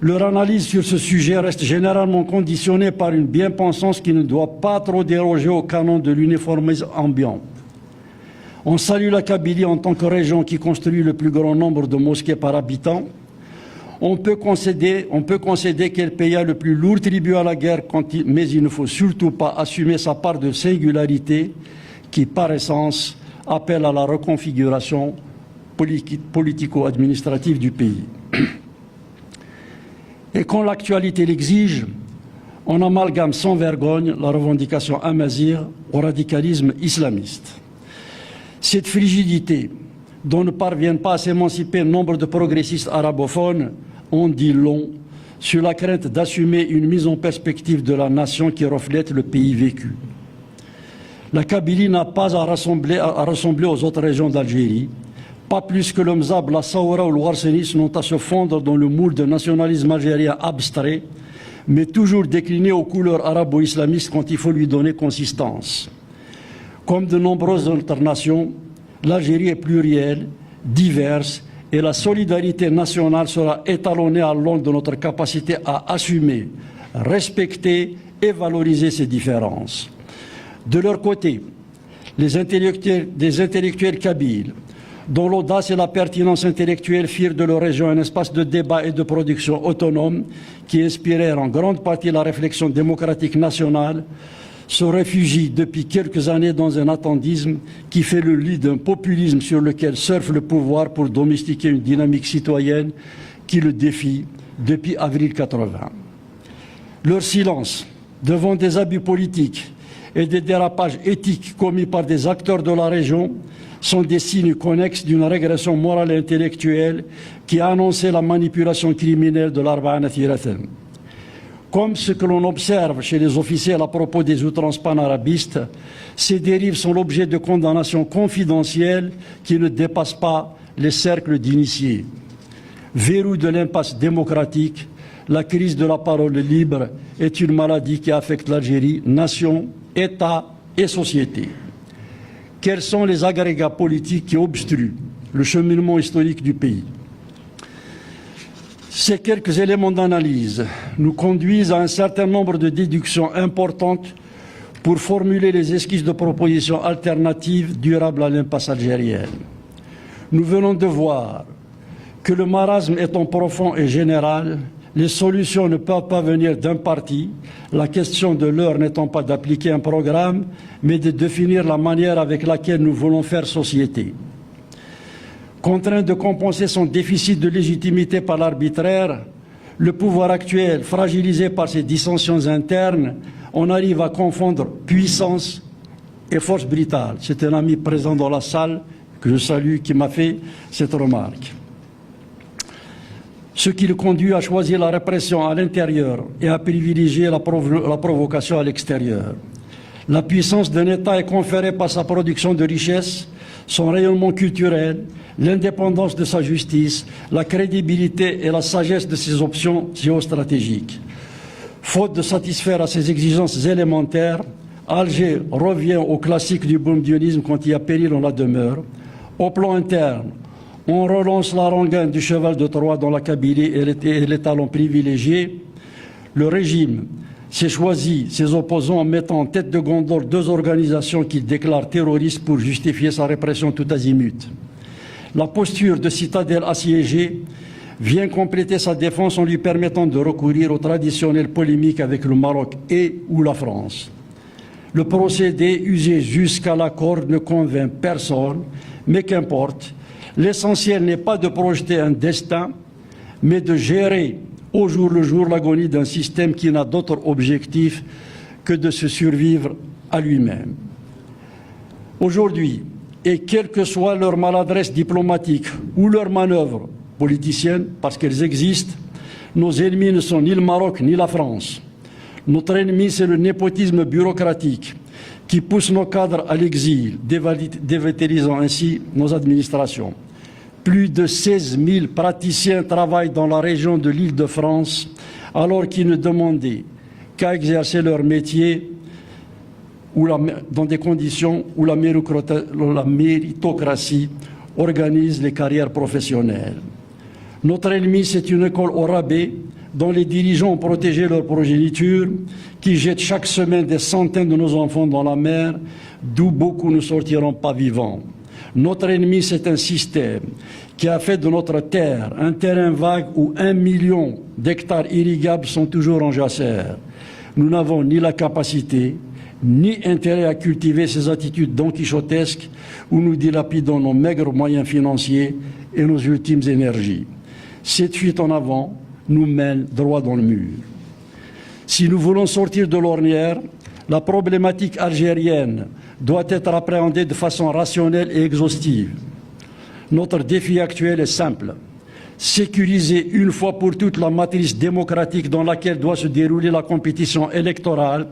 leur analyse sur ce sujet reste généralement conditionnée par une bien-pensance qui ne doit pas trop déroger au canon de l'uniformisme ambiant. On salue la Kabylie en tant que région qui construit le plus grand nombre de mosquées par habitant. On peut concéder qu'elle paya le plus lourd tribut à la guerre, mais il ne faut surtout pas assumer sa part de singularité qui, par essence, appelle à la reconfiguration politico-administrative du pays. Et quand l'actualité l'exige, on amalgame sans vergogne la revendication amazigh au radicalisme islamiste. Cette frigidité dont ne parviennent pas à s'émanciper nombre de progressistes arabophones en dit long sur la crainte d'assumer une mise en perspective de la nation qui reflète le pays vécu. La Kabylie n'a pas à ressembler aux autres régions d'Algérie, pas plus que le Mzab, la Saoura ou le Warsenis n'ont à se fondre dans le moule de nationalisme algérien abstrait, mais toujours décliné aux couleurs arabo-islamistes quand il faut lui donner consistance. Comme de nombreuses autres nations, l'Algérie est plurielle, diverse, et la solidarité nationale sera étalonnée à l'aune de notre capacité à assumer, respecter et valoriser ces différences. De leur côté, des intellectuels kabyles, dont l'audace et la pertinence intellectuelle firent de leur région un espace de débat et de production autonome qui inspirèrent en grande partie la réflexion démocratique nationale, se réfugient depuis quelques années dans un attendisme qui fait le lit d'un populisme sur lequel surfe le pouvoir pour domestiquer une dynamique citoyenne qui le défie depuis avril 80. Leur silence devant des abus politiques et des dérapages éthiques commis par des acteurs de la région sont des signes connexes d'une régression morale et intellectuelle qui a annoncé la manipulation criminelle de l'Arba'ana Thirathan. Comme ce que l'on observe chez les officiels à propos des outrances panarabistes, ces dérives sont l'objet de condamnations confidentielles qui ne dépassent pas les cercles d'initiés. Verrou de l'impasse démocratique, la crise de la parole libre est une maladie qui affecte l'Algérie, nation, État et société. Quels sont les agrégats politiques qui obstruent le cheminement historique du pays? Ces quelques éléments d'analyse nous conduisent à un certain nombre de déductions importantes pour formuler les esquisses de propositions alternatives durables à l'impasse algérienne. Nous venons de voir que le marasme étant profond et général, les solutions ne peuvent pas venir d'un parti, la question de l'heure n'étant pas d'appliquer un programme, mais de définir la manière avec laquelle nous voulons faire société. Contraint de compenser son déficit de légitimité par l'arbitraire, le pouvoir actuel, fragilisé par ses dissensions internes, on arrive à confondre puissance et force brutale. C'est un ami présent dans la salle que je salue qui m'a fait cette remarque. Ce qui le conduit à choisir la répression à l'intérieur et à privilégier la provocation à l'extérieur. La puissance d'un État est conférée par sa production de richesses, son rayonnement culturel, l'indépendance de sa justice, la crédibilité et la sagesse de ses options géostratégiques. Faute de satisfaire à ces exigences élémentaires, Alger revient au classique du bourguignonisme quand il y a péril en la demeure. Au plan interne, on relance la rengaine du cheval de Troie dans la Kabylie et les talons privilégiés. Le régime s'est choisi ses opposants en mettant en tête de gondole deux organisations qu'il déclare terroristes pour justifier sa répression tout azimut. La posture de citadelle assiégée vient compléter sa défense en lui permettant de recourir aux traditionnelles polémiques avec le Maroc et ou la France. Le procédé usé jusqu'à la corde ne convainc personne, mais qu'importe. L'essentiel n'est pas de projeter un destin, mais de gérer au jour le jour l'agonie d'un système qui n'a d'autre objectif que de se survivre à lui-même. Aujourd'hui, et quelle que soit leur maladresse diplomatique ou leur manœuvre politicienne, parce qu'elles existent, nos ennemis ne sont ni le Maroc ni la France. Notre ennemi, c'est le népotisme bureaucratique qui pousse nos cadres à l'exil, dévitalisant ainsi nos administrations. Plus de 16 000 praticiens travaillent dans la région de l'Île-de-France alors qu'ils ne demandaient qu'à exercer leur métier dans des conditions où la méritocratie organise les carrières professionnelles. Notre ennemi, c'est une école au rabais dont les dirigeants ont protégé leur progéniture, qui jette chaque semaine des centaines de nos enfants dans la mer, d'où beaucoup ne sortiront pas vivants. Notre ennemi, c'est un système qui a fait de notre terre un terrain vague où 1 million d'hectares irrigables sont toujours en jachère. Nous n'avons ni la capacité, ni intérêt à cultiver ces attitudes donquichotesques où nous dilapidons nos maigres moyens financiers et nos ultimes énergies. Cette fuite en avant nous mène droit dans le mur. Si nous voulons sortir de l'ornière, la problématique algérienne doit être appréhendée de façon rationnelle et exhaustive. Notre défi actuel est simple. Sécuriser une fois pour toutes la matrice démocratique dans laquelle doit se dérouler la compétition électorale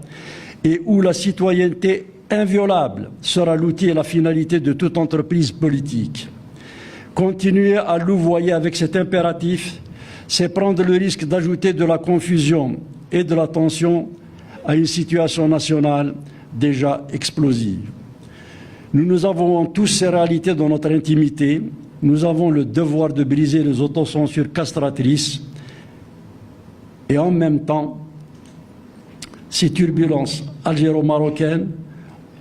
et où la citoyenneté inviolable sera l'outil et la finalité de toute entreprise politique. Continuer à louvoyer avec cet impératif, c'est prendre le risque d'ajouter de la confusion et de la tension à une situation nationale déjà explosive. Nous avons tous ces réalités dans notre intimité. Nous avons le devoir de briser les autocensures castratrices et en même temps, ces turbulences algéro-marocaines,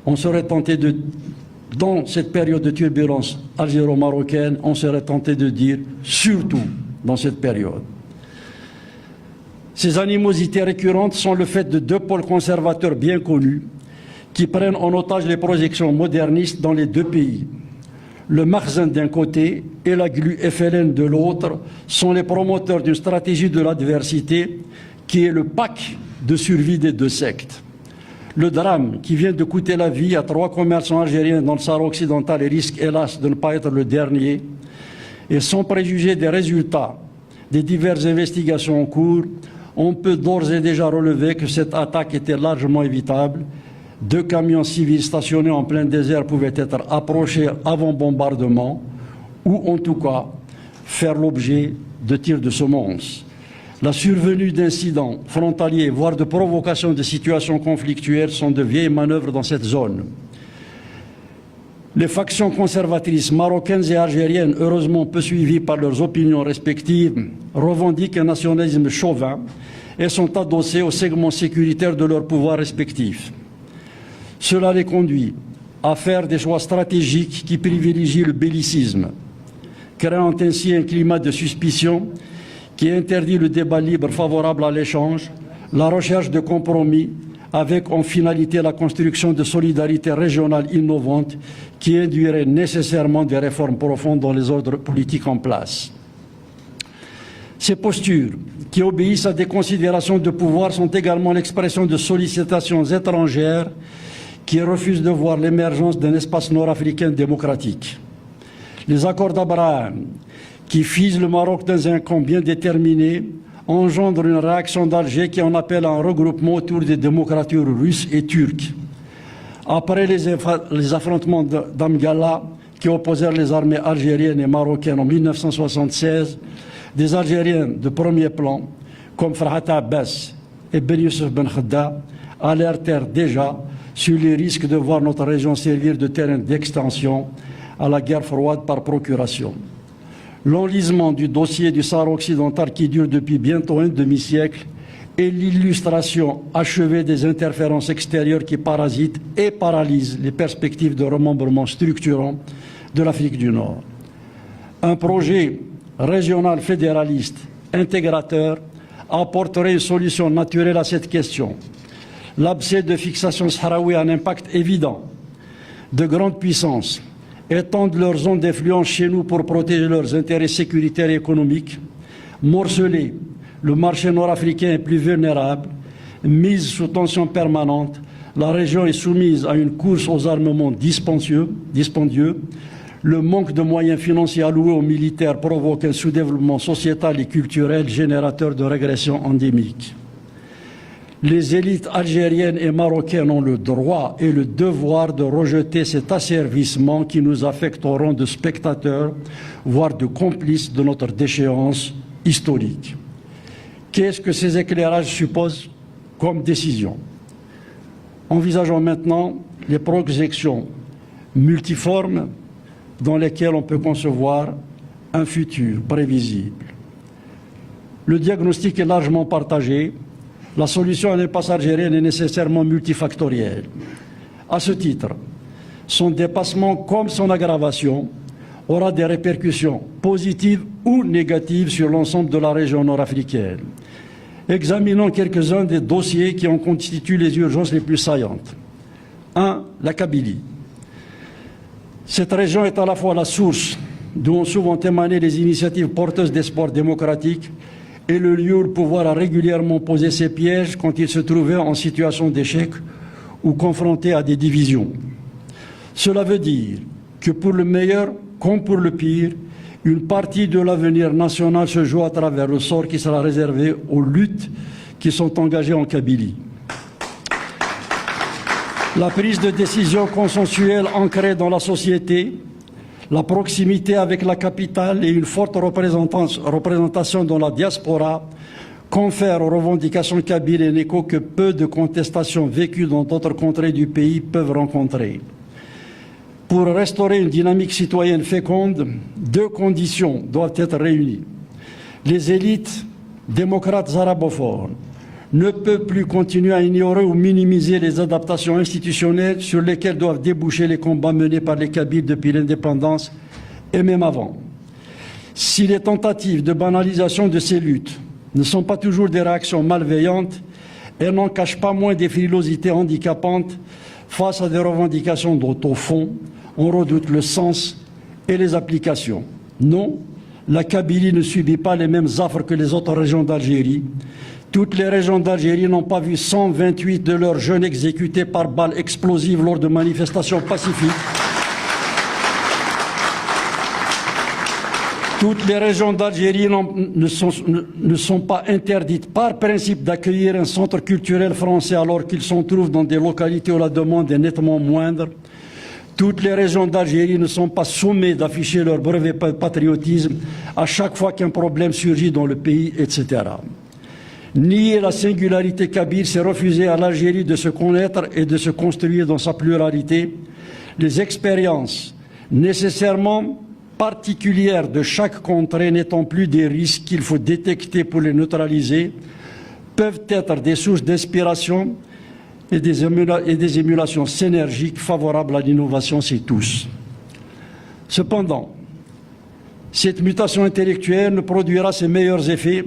dans cette période de turbulence algéro-marocaine, on serait tenté de dire surtout dans cette période. Ces animosités récurrentes sont le fait de deux pôles conservateurs bien connus qui prennent en otage les projections modernistes dans les deux pays. Le Makhzen d'un côté et la glu FLN de l'autre sont les promoteurs d'une stratégie de l'adversité qui est le pack de survie des deux sectes. Le drame qui vient de coûter la vie à 3 commerçants algériens dans le Sahara occidental et risque hélas de ne pas être le dernier, et sans préjuger des résultats des diverses investigations en cours, on peut d'ores et déjà relever que cette attaque était largement évitable. 2 camions civils stationnés en plein désert pouvaient être approchés avant bombardement ou en tout cas faire l'objet de tirs de semonce. La survenue d'incidents frontaliers, voire de provocations de situations conflictuelles sont de vieilles manœuvres dans cette zone. Les factions conservatrices marocaines et algériennes, heureusement peu suivies par leurs opinions respectives, revendiquent un nationalisme chauvin et sont adossées aux segments sécuritaires de leurs pouvoirs respectifs. Cela les conduit à faire des choix stratégiques qui privilégient le bellicisme, créant ainsi un climat de suspicion qui interdit le débat libre favorable à l'échange, la recherche de compromis, avec en finalité la construction de solidarités régionales innovantes qui induiraient nécessairement des réformes profondes dans les ordres politiques en place. Ces postures, qui obéissent à des considérations de pouvoir, sont également l'expression de sollicitations étrangères qui refusent de voir l'émergence d'un espace nord-africain démocratique. Les accords d'Abraham, qui figent le Maroc dans un camp bien déterminé, engendre une réaction d'Alger qui en appelle à un regroupement autour des démocratures russes et turques. Après les affrontements d'Amgala qui opposèrent les armées algériennes et marocaines en 1976, des Algériens de premier plan, comme Farhat Abbas et Ben Youssef Ben Khedda, alertèrent déjà sur les risques de voir notre région servir de terrain d'extension à la guerre froide par procuration. L'enlisement du dossier du Sahara occidental qui dure depuis bientôt un demi-siècle est l'illustration achevée des interférences extérieures qui parasitent et paralysent les perspectives de remembrement structurant de l'Afrique du Nord. Un projet régional fédéraliste intégrateur apporterait une solution naturelle à cette question. L'abcès de fixation sahraoui a un impact évident. De grandes puissances étendent leurs zones d'influence chez nous pour protéger leurs intérêts sécuritaires et économiques. Morcelé, le marché nord-africain est plus vulnérable. Mise sous tension permanente, la région est soumise à une course aux armements dispendieux. Le manque de moyens financiers alloués aux militaires provoque un sous-développement sociétal et culturel générateur de régression endémique. Les élites algériennes et marocaines ont le droit et le devoir de rejeter cet asservissement qui nous affecte au rang de spectateurs, voire de complices de notre déchéance historique. Qu'est-ce que ces éclairages supposent comme décision? Envisageons maintenant les projections multiformes dans lesquelles on peut concevoir un futur prévisible. Le diagnostic est largement partagé. La solution à l'impasse algérienne est nécessairement multifactorielle. À ce titre, son dépassement comme son aggravation aura des répercussions positives ou négatives sur l'ensemble de la région nord-africaine. Examinons quelques-uns des dossiers qui en constituent les urgences les plus saillantes. 1. La Kabylie. Cette région est à la fois la source d'où ont souvent émané les initiatives porteuses d'espoir démocratique et le lieu où le pouvoir a régulièrement posé ses pièges quand il se trouvait en situation d'échec ou confronté à des divisions. Cela veut dire que pour le meilleur comme pour le pire, une partie de l'avenir national se joue à travers le sort qui sera réservé aux luttes qui sont engagées en Kabylie. La prise de décision consensuelle ancrée dans la société, la proximité avec la capitale et une forte représentation dans la diaspora confèrent aux revendications kabyles un écho que peu de contestations vécues dans d'autres contrées du pays peuvent rencontrer. Pour restaurer une dynamique citoyenne féconde, 2 conditions doivent être réunies. Les élites démocrates arabophones ne peuvent plus continuer à ignorer ou minimiser les adaptations institutionnelles sur lesquelles doivent déboucher les combats menés par les Kabyles depuis l'indépendance et même avant. Si les tentatives de banalisation de ces luttes ne sont pas toujours des réactions malveillantes, elles n'en cachent pas moins des frilosités handicapantes face à des revendications dont, au fond, on redoute le sens et les applications. Non, la Kabylie ne subit pas les mêmes affres que les autres régions d'Algérie. Toutes les régions d'Algérie n'ont pas vu 128 de leurs jeunes exécutés par balles explosives lors de manifestations pacifiques. Toutes les régions d'Algérie ne sont pas interdites par principe d'accueillir un centre culturel français alors qu'ils se trouvent dans des localités où la demande est nettement moindre. Toutes les régions d'Algérie ne sont pas sommées d'afficher leur brevet patriotisme à chaque fois qu'un problème surgit dans le pays, etc. Nier la singularité kabyle, c'est refuser à l'Algérie de se connaître et de se construire dans sa pluralité. Les expériences nécessairement particulières de chaque contrée n'étant plus des risques qu'il faut détecter pour les neutraliser, peuvent être des sources d'inspiration et des émulations synergiques favorables à l'innovation, c'est tous. Cependant, cette mutation intellectuelle ne produira ses meilleurs effets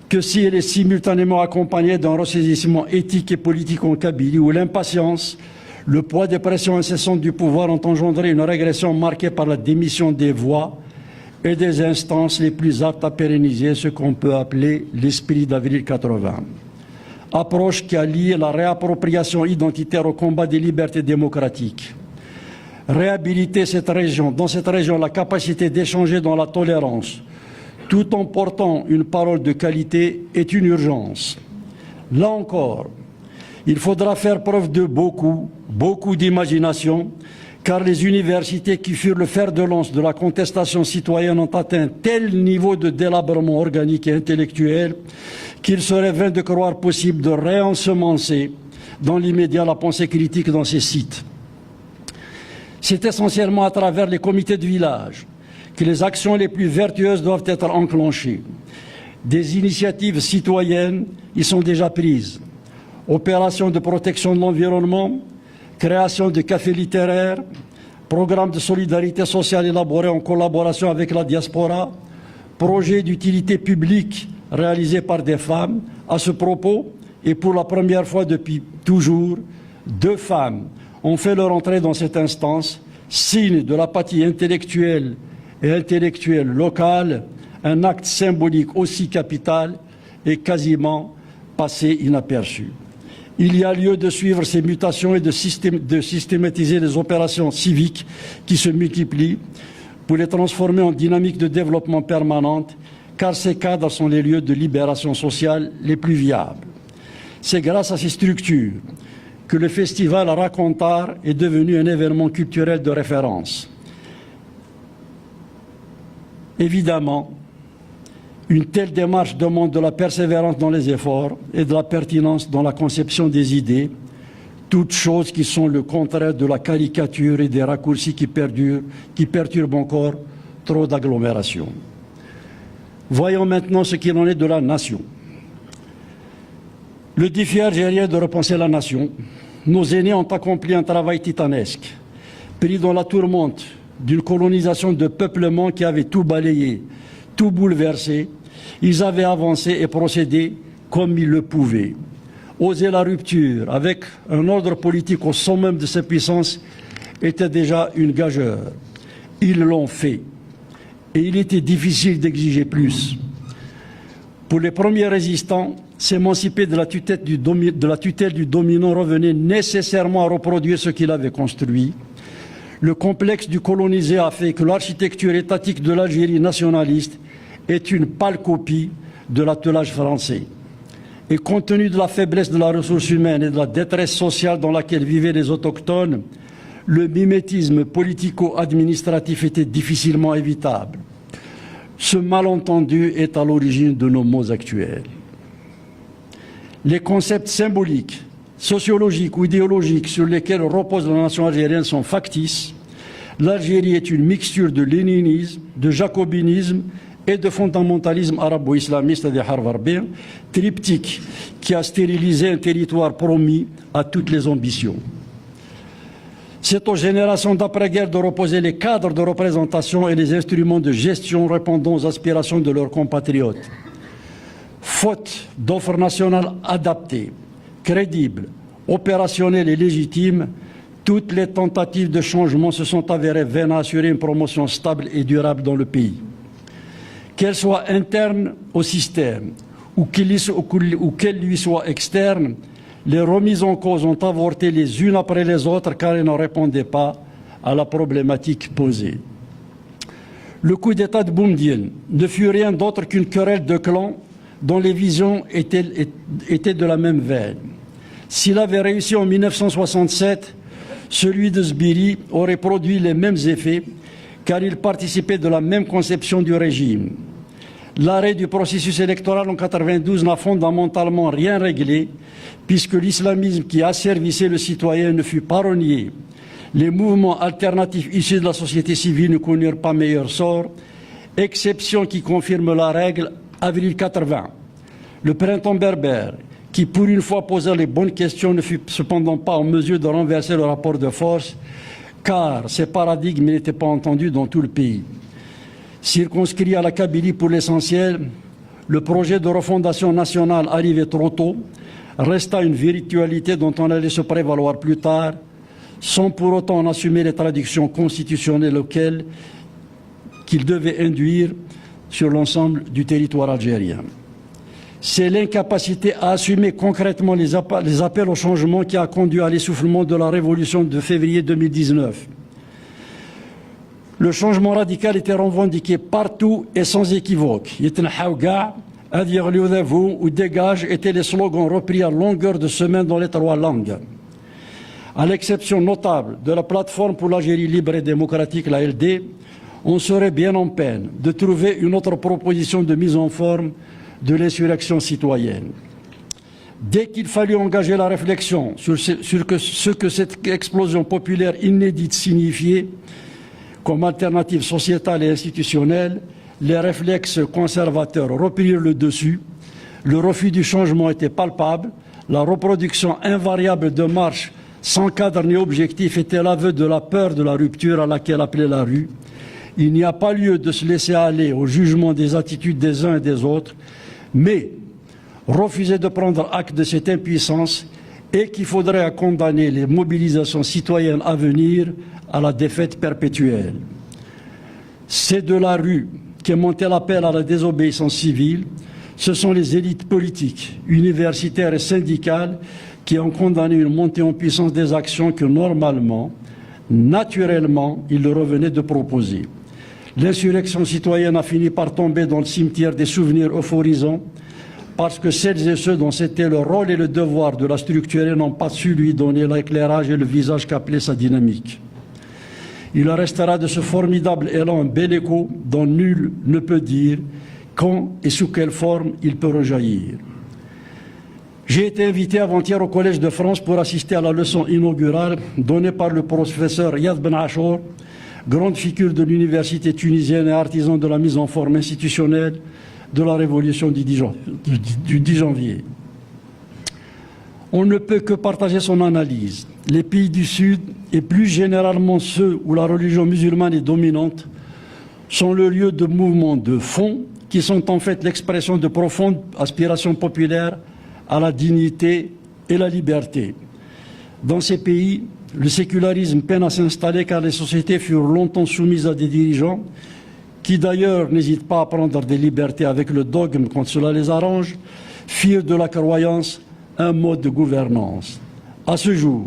que si elle est simultanément accompagnée d'un ressaisissement éthique et politique en Kabylie, où l'impatience, le poids des pressions incessantes du pouvoir ont engendré une régression marquée par la démission des voix et des instances les plus aptes à pérenniser ce qu'on peut appeler l'esprit d'avril 80. Approche qui a lié la réappropriation identitaire au combat des libertés démocratiques. Réhabiliter dans cette région la capacité d'échanger dans la tolérance, tout en portant une parole de qualité, est une urgence. Là encore, il faudra faire preuve de beaucoup d'imagination, car les universités qui furent le fer de lance de la contestation citoyenne ont atteint un tel niveau de délabrement organique et intellectuel qu'il serait vain de croire possible de réensemencer dans l'immédiat la pensée critique dans ces sites. C'est essentiellement à travers les comités de village que les actions les plus vertueuses doivent être enclenchées. Des initiatives citoyennes y sont déjà prises. Opérations de protection de l'environnement, création de cafés littéraires, programmes de solidarité sociale élaborés en collaboration avec la diaspora, projets d'utilité publique réalisés par des femmes. À ce propos, et pour la première fois depuis toujours, 2 femmes ont fait leur entrée dans cette instance, signe de l'apathie intellectuelle et intellectuelle locale, un acte symbolique aussi capital et quasiment passé inaperçu. Il y a lieu de suivre ces mutations et de systématiser les opérations civiques qui se multiplient pour les transformer en dynamique de développement permanente, car ces cadres sont les lieux de libération sociale les plus viables. C'est grâce à ces structures que le festival Racontar est devenu un événement culturel de référence. Évidemment, une telle démarche demande de la persévérance dans les efforts et de la pertinence dans la conception des idées, toutes choses qui sont le contraire de la caricature et des raccourcis qui perturbent encore trop d'agglomérations. Voyons maintenant ce qu'il en est de la nation. Le défi algérien de repenser la nation, nos aînés ont accompli un travail titanesque, pris dans la tourmente d'une colonisation de peuplement qui avait tout balayé, tout bouleversé. Ils avaient avancé et procédé comme ils le pouvaient. oser la rupture avec un ordre politique au sommet de ses puissances était déjà une gageure. Ils l'ont fait. Et il était difficile d'exiger plus. Pour les premiers résistants, s'émanciper de la tutelle du dominant revenait nécessairement à reproduire ce qu'il avait construit. Le complexe du colonisé a fait que l'architecture étatique de l'Algérie nationaliste est une pâle copie de l'attelage français. Et compte tenu de la faiblesse de la ressource humaine et de la détresse sociale dans laquelle vivaient les autochtones, le mimétisme politico-administratif était difficilement évitable. Ce malentendu est à l'origine de nos maux actuels. Les concepts symboliques, sociologiques ou idéologiques sur lesquels repose la nation algérienne sont factices. L'Algérie est une mixture de léninisme, de jacobinisme et de fondamentalisme arabo-islamiste des Harvardien, triptyque qui a stérilisé un territoire promis à toutes les ambitions. C'est aux générations d'après-guerre de reposer les cadres de représentation et les instruments de gestion répondant aux aspirations de leurs compatriotes. Faute d'offres nationales adaptées, crédibles, opérationnelles et légitimes, toutes les tentatives de changement se sont avérées vaines à assurer une promotion stable et durable dans le pays. Qu'elle soit interne au système ou qu'elle lui soit externe, les remises en cause ont avorté les unes après les autres car elles ne répondaient pas à la problématique posée. Le coup d'État de Boumediene ne fut rien d'autre qu'une querelle de clans dont les visions étaient de la même veine. S'il avait réussi en 1967, celui de Sbiri aurait produit les mêmes effets car il participait de la même conception du régime. L'arrêt du processus électoral en 1992 n'a fondamentalement rien réglé puisque l'islamisme qui asservissait le citoyen ne fut pas renié. Les mouvements alternatifs issus de la société civile ne connurent pas meilleur sort, exception qui confirme la règle, avril 80. Le printemps berbère, qui pour une fois posait les bonnes questions, ne fut cependant pas en mesure de renverser le rapport de force, car ces paradigmes n'étaient pas entendus dans tout le pays. Circonscrit à la Kabylie pour l'essentiel, le projet de refondation nationale arrivait trop tôt, resta une virtualité dont on allait se prévaloir plus tard, sans pour autant en assumer les traductions constitutionnelles auxquelles qu'il devait induire sur l'ensemble du territoire algérien. C'est l'incapacité à assumer concrètement les appels au changement qui a conduit à l'essoufflement de la révolution de février 2019. Le changement radical était revendiqué partout et sans équivoque. Ou dégage étaient les slogans repris à longueur de semaine dans les trois langues. À l'exception notable de la plateforme pour l'Algérie libre et démocratique, la LD, on serait bien en peine de trouver une autre proposition de mise en forme de l'insurrection citoyenne. Dès qu'il fallut engager la réflexion sur ce que cette explosion populaire inédite signifiait comme alternative sociétale et institutionnelle, les réflexes conservateurs reprirent le dessus, le refus du changement était palpable, la reproduction invariable de marches sans cadre ni objectif était l'aveu de la peur de la rupture à laquelle appelait la rue. Il n'y a pas lieu de se laisser aller au jugement des attitudes des uns et des autres, mais refuser de prendre acte de cette impuissance et qu'il faudrait condamner les mobilisations citoyennes à venir à la défaite perpétuelle. C'est de la rue qu'est monté l'appel à la désobéissance civile. Ce sont les élites politiques, universitaires et syndicales qui ont condamné une montée en puissance des actions que normalement, naturellement, il leur revenait de proposer. L'insurrection citoyenne a fini par tomber dans le cimetière des souvenirs euphorisants parce que celles et ceux dont c'était le rôle et le devoir de la structurer n'ont pas su lui donner l'éclairage et le visage qu'appelait sa dynamique. Il restera de ce formidable élan un bel écho dont nul ne peut dire quand et sous quelle forme il peut rejaillir. J'ai été invité avant-hier au Collège de France pour assister à la leçon inaugurale donnée par le professeur Riyad Ben Achour, grande figure de l'université tunisienne et artisan de la mise en forme institutionnelle de la révolution du 10 janvier. On ne peut que partager son analyse. Les pays du Sud, et plus généralement ceux où la religion musulmane est dominante, sont le lieu de mouvements de fond qui sont en fait l'expression de profondes aspirations populaires à la dignité et la liberté. Dans ces pays, le sécularisme peine à s'installer car les sociétés furent longtemps soumises à des dirigeants qui d'ailleurs n'hésitent pas à prendre des libertés avec le dogme quand cela les arrange, firent de la croyance un mode de gouvernance. À ce jour,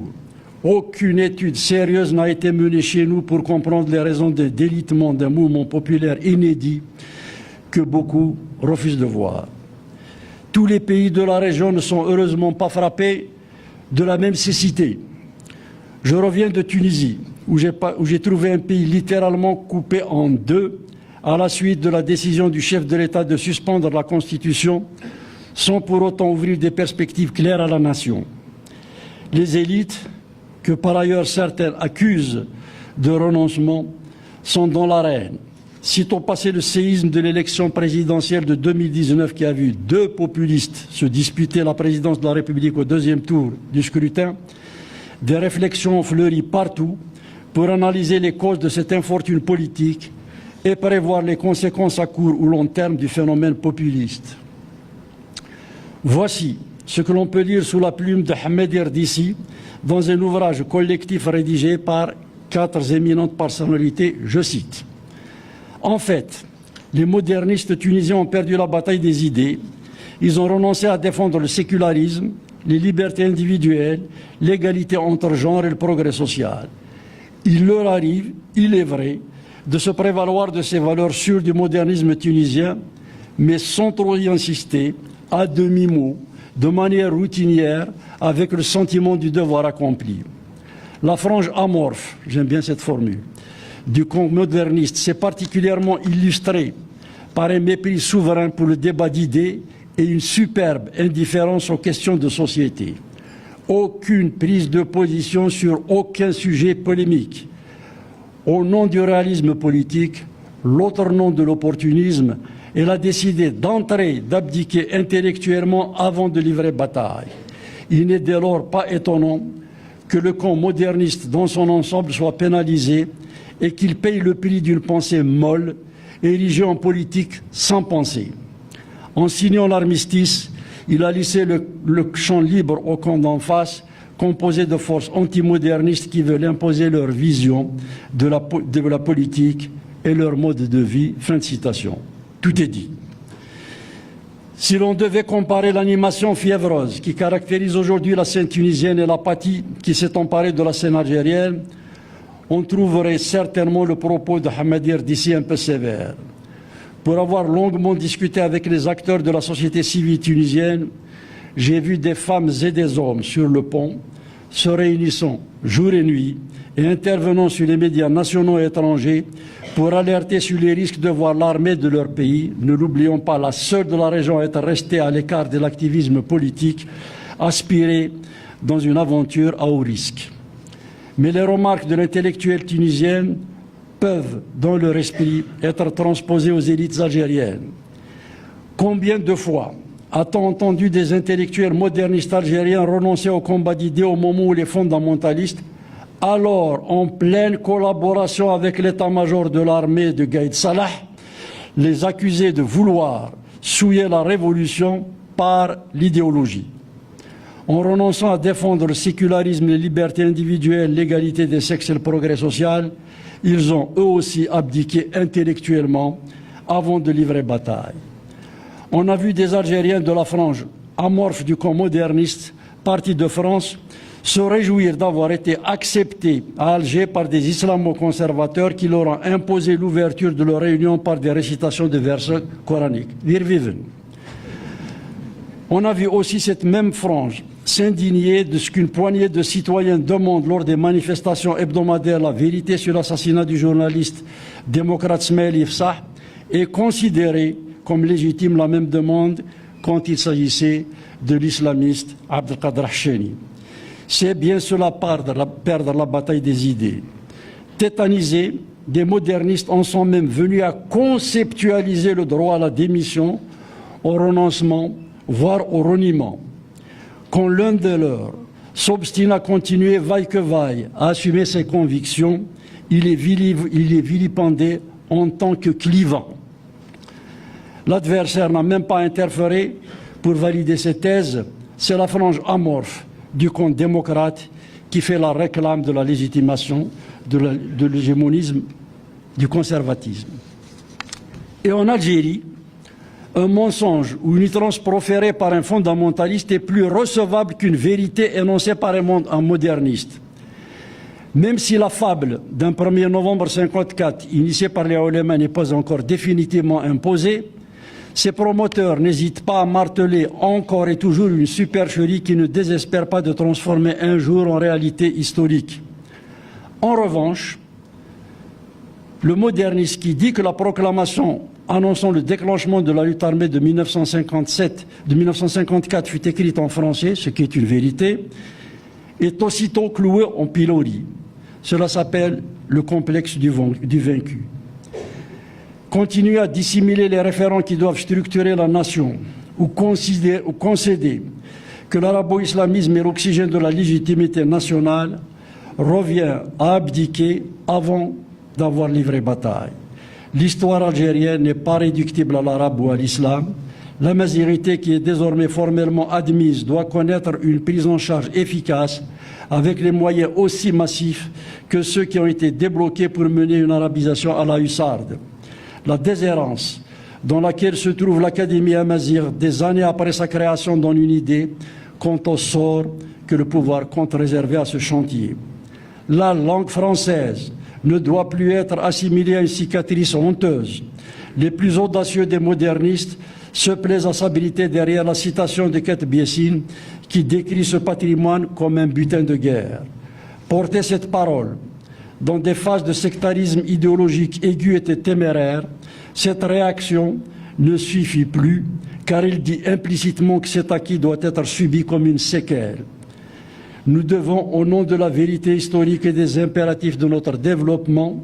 aucune étude sérieuse n'a été menée chez nous pour comprendre les raisons de délitement d'un mouvement populaire inédit que beaucoup refusent de voir. Tous les pays de la région ne sont heureusement pas frappés de la même cécité. Je reviens de Tunisie, où j'ai trouvé un pays littéralement coupé en deux à la suite de la décision du chef de l'État de suspendre la Constitution sans pour autant ouvrir des perspectives claires à la nation. Les élites, que par ailleurs certaines accusent de renoncement, sont dans l'arène. Citons passé le séisme de l'élection présidentielle de 2019 qui a vu deux populistes se disputer la présidence de la République au deuxième tour du scrutin. Des réflexions ont fleuri partout pour analyser les causes de cette infortune politique et prévoir les conséquences à court ou long terme du phénomène populiste. Voici ce que l'on peut lire sous la plume de Ahmed Erdissi dans un ouvrage collectif rédigé par 4 éminentes personnalités, je cite. En fait, les modernistes tunisiens ont perdu la bataille des idées. Ils ont renoncé à défendre le sécularisme, les libertés individuelles, l'égalité entre genres et le progrès social. Il leur arrive, il est vrai, de se prévaloir de ces valeurs sûres du modernisme tunisien, mais sans trop y insister, à demi-mot, de manière routinière, avec le sentiment du devoir accompli. La frange amorphe, j'aime bien cette formule, du camp moderniste s'est particulièrement illustrée par un mépris souverain pour le débat d'idées et une superbe indifférence aux questions de société. Aucune prise de position sur aucun sujet polémique. Au nom du réalisme politique, l'autre nom de l'opportunisme, elle a décidé d'entrer, d'abdiquer intellectuellement avant de livrer bataille. Il n'est dès lors pas étonnant que le camp moderniste dans son ensemble soit pénalisé et qu'il paye le prix d'une pensée molle, érigée en politique sans pensée. En signant l'armistice, il a laissé le champ libre au camp d'en face, composé de forces antimodernistes qui veulent imposer leur vision de la politique et leur mode de vie. Fin de citation. Tout est dit. Si l'on devait comparer l'animation fiévreuse qui caractérise aujourd'hui la scène tunisienne et l'apathie qui s'est emparée de la scène algérienne, on trouverait certainement le propos de Ahmed Erdissi un peu sévère. Pour avoir longuement discuté avec les acteurs de la société civile tunisienne, j'ai vu des femmes et des hommes sur le pont, se réunissant jour et nuit et intervenant sur les médias nationaux et étrangers pour alerter sur les risques de voir l'armée de leur pays, ne l'oublions pas, la seule de la région à être restée à l'écart de l'activisme politique, aspirer dans une aventure à haut risque. Mais les remarques de l'intellectuel tunisienne peuvent, dans leur esprit, être transposées aux élites algériennes. Combien de fois a-t-on entendu des intellectuels modernistes algériens renoncer au combat d'idées au moment où les fondamentalistes, alors en pleine collaboration avec l'état-major de l'armée de Gaïd Salah, les accusaient de vouloir souiller la révolution par l'idéologie? En renonçant à défendre le sécularisme, les libertés individuelles, l'égalité des sexes et le progrès social, ils ont eux aussi abdiqué intellectuellement avant de livrer bataille. On a vu des Algériens de la frange amorphe du camp moderniste, partis de France, se réjouir d'avoir été acceptés à Alger par des islamo-conservateurs qui leur ont imposé l'ouverture de leur réunion par des récitations de versets coraniques. Wir viven. On a vu aussi cette même frange s'indigner de ce qu'une poignée de citoyens demandent lors des manifestations hebdomadaires la vérité sur l'assassinat du journaliste démocrate Smail Ifsah et considérer comme légitime la même demande quand il s'agissait de l'islamiste Abdelkader Hacheni. C'est bien cela perdre la bataille des idées. Tétanisés, des modernistes en sont même venus à conceptualiser le droit à la démission, au renoncement, voire au reniement. Quand l'un de leurs s'obstine à continuer vaille que vaille à assumer ses convictions, il est vilipendé en tant que clivant. L'adversaire n'a même pas interféré pour valider ses thèses, c'est la frange amorphe du camp démocrate qui fait la réclame de la légitimation de l'hégémonisme du conservatisme. Et en Algérie, un mensonge ou une outrance proférée par un fondamentaliste est plus recevable qu'une vérité énoncée par un moderniste. Même si la fable d'un 1er novembre 1954, initiée par les oulémas, n'est pas encore définitivement imposée, ses promoteurs n'hésitent pas à marteler encore et toujours une supercherie qui ne désespère pas de transformer un jour en réalité historique. En revanche, le moderniste qui dit que la proclamation annonçant le déclenchement de la lutte armée de 1954 fut écrite en français, ce qui est une vérité, est aussitôt cloué en pilori. Cela s'appelle le complexe du vaincu. Continuer à dissimuler les référents qui doivent structurer la nation ou concéder que l'arabo-islamisme est l'oxygène de la légitimité nationale revient à abdiquer avant d'avoir livré bataille. L'histoire algérienne n'est pas réductible à l'arabe ou à l'islam. La majorité qui est désormais formellement admise doit connaître une prise en charge efficace avec les moyens aussi massifs que ceux qui ont été débloqués pour mener une arabisation à la hussarde. La déshérence dans laquelle se trouve l'Académie Amazigh des années après sa création donne une idée quant au sort que le pouvoir compte réserver à ce chantier. La langue française ne doit plus être assimilée à une cicatrice honteuse. Les plus audacieux des modernistes se plaisent à s'habiliter derrière la citation de Kate Biessine qui décrit ce patrimoine comme un butin de guerre. Porter cette parole dans des phases de sectarisme idéologique aigu et téméraire, cette réaction ne suffit plus car il dit implicitement que cet acquis doit être subi comme une séquelle. Nous devons, au nom de la vérité historique et des impératifs de notre développement,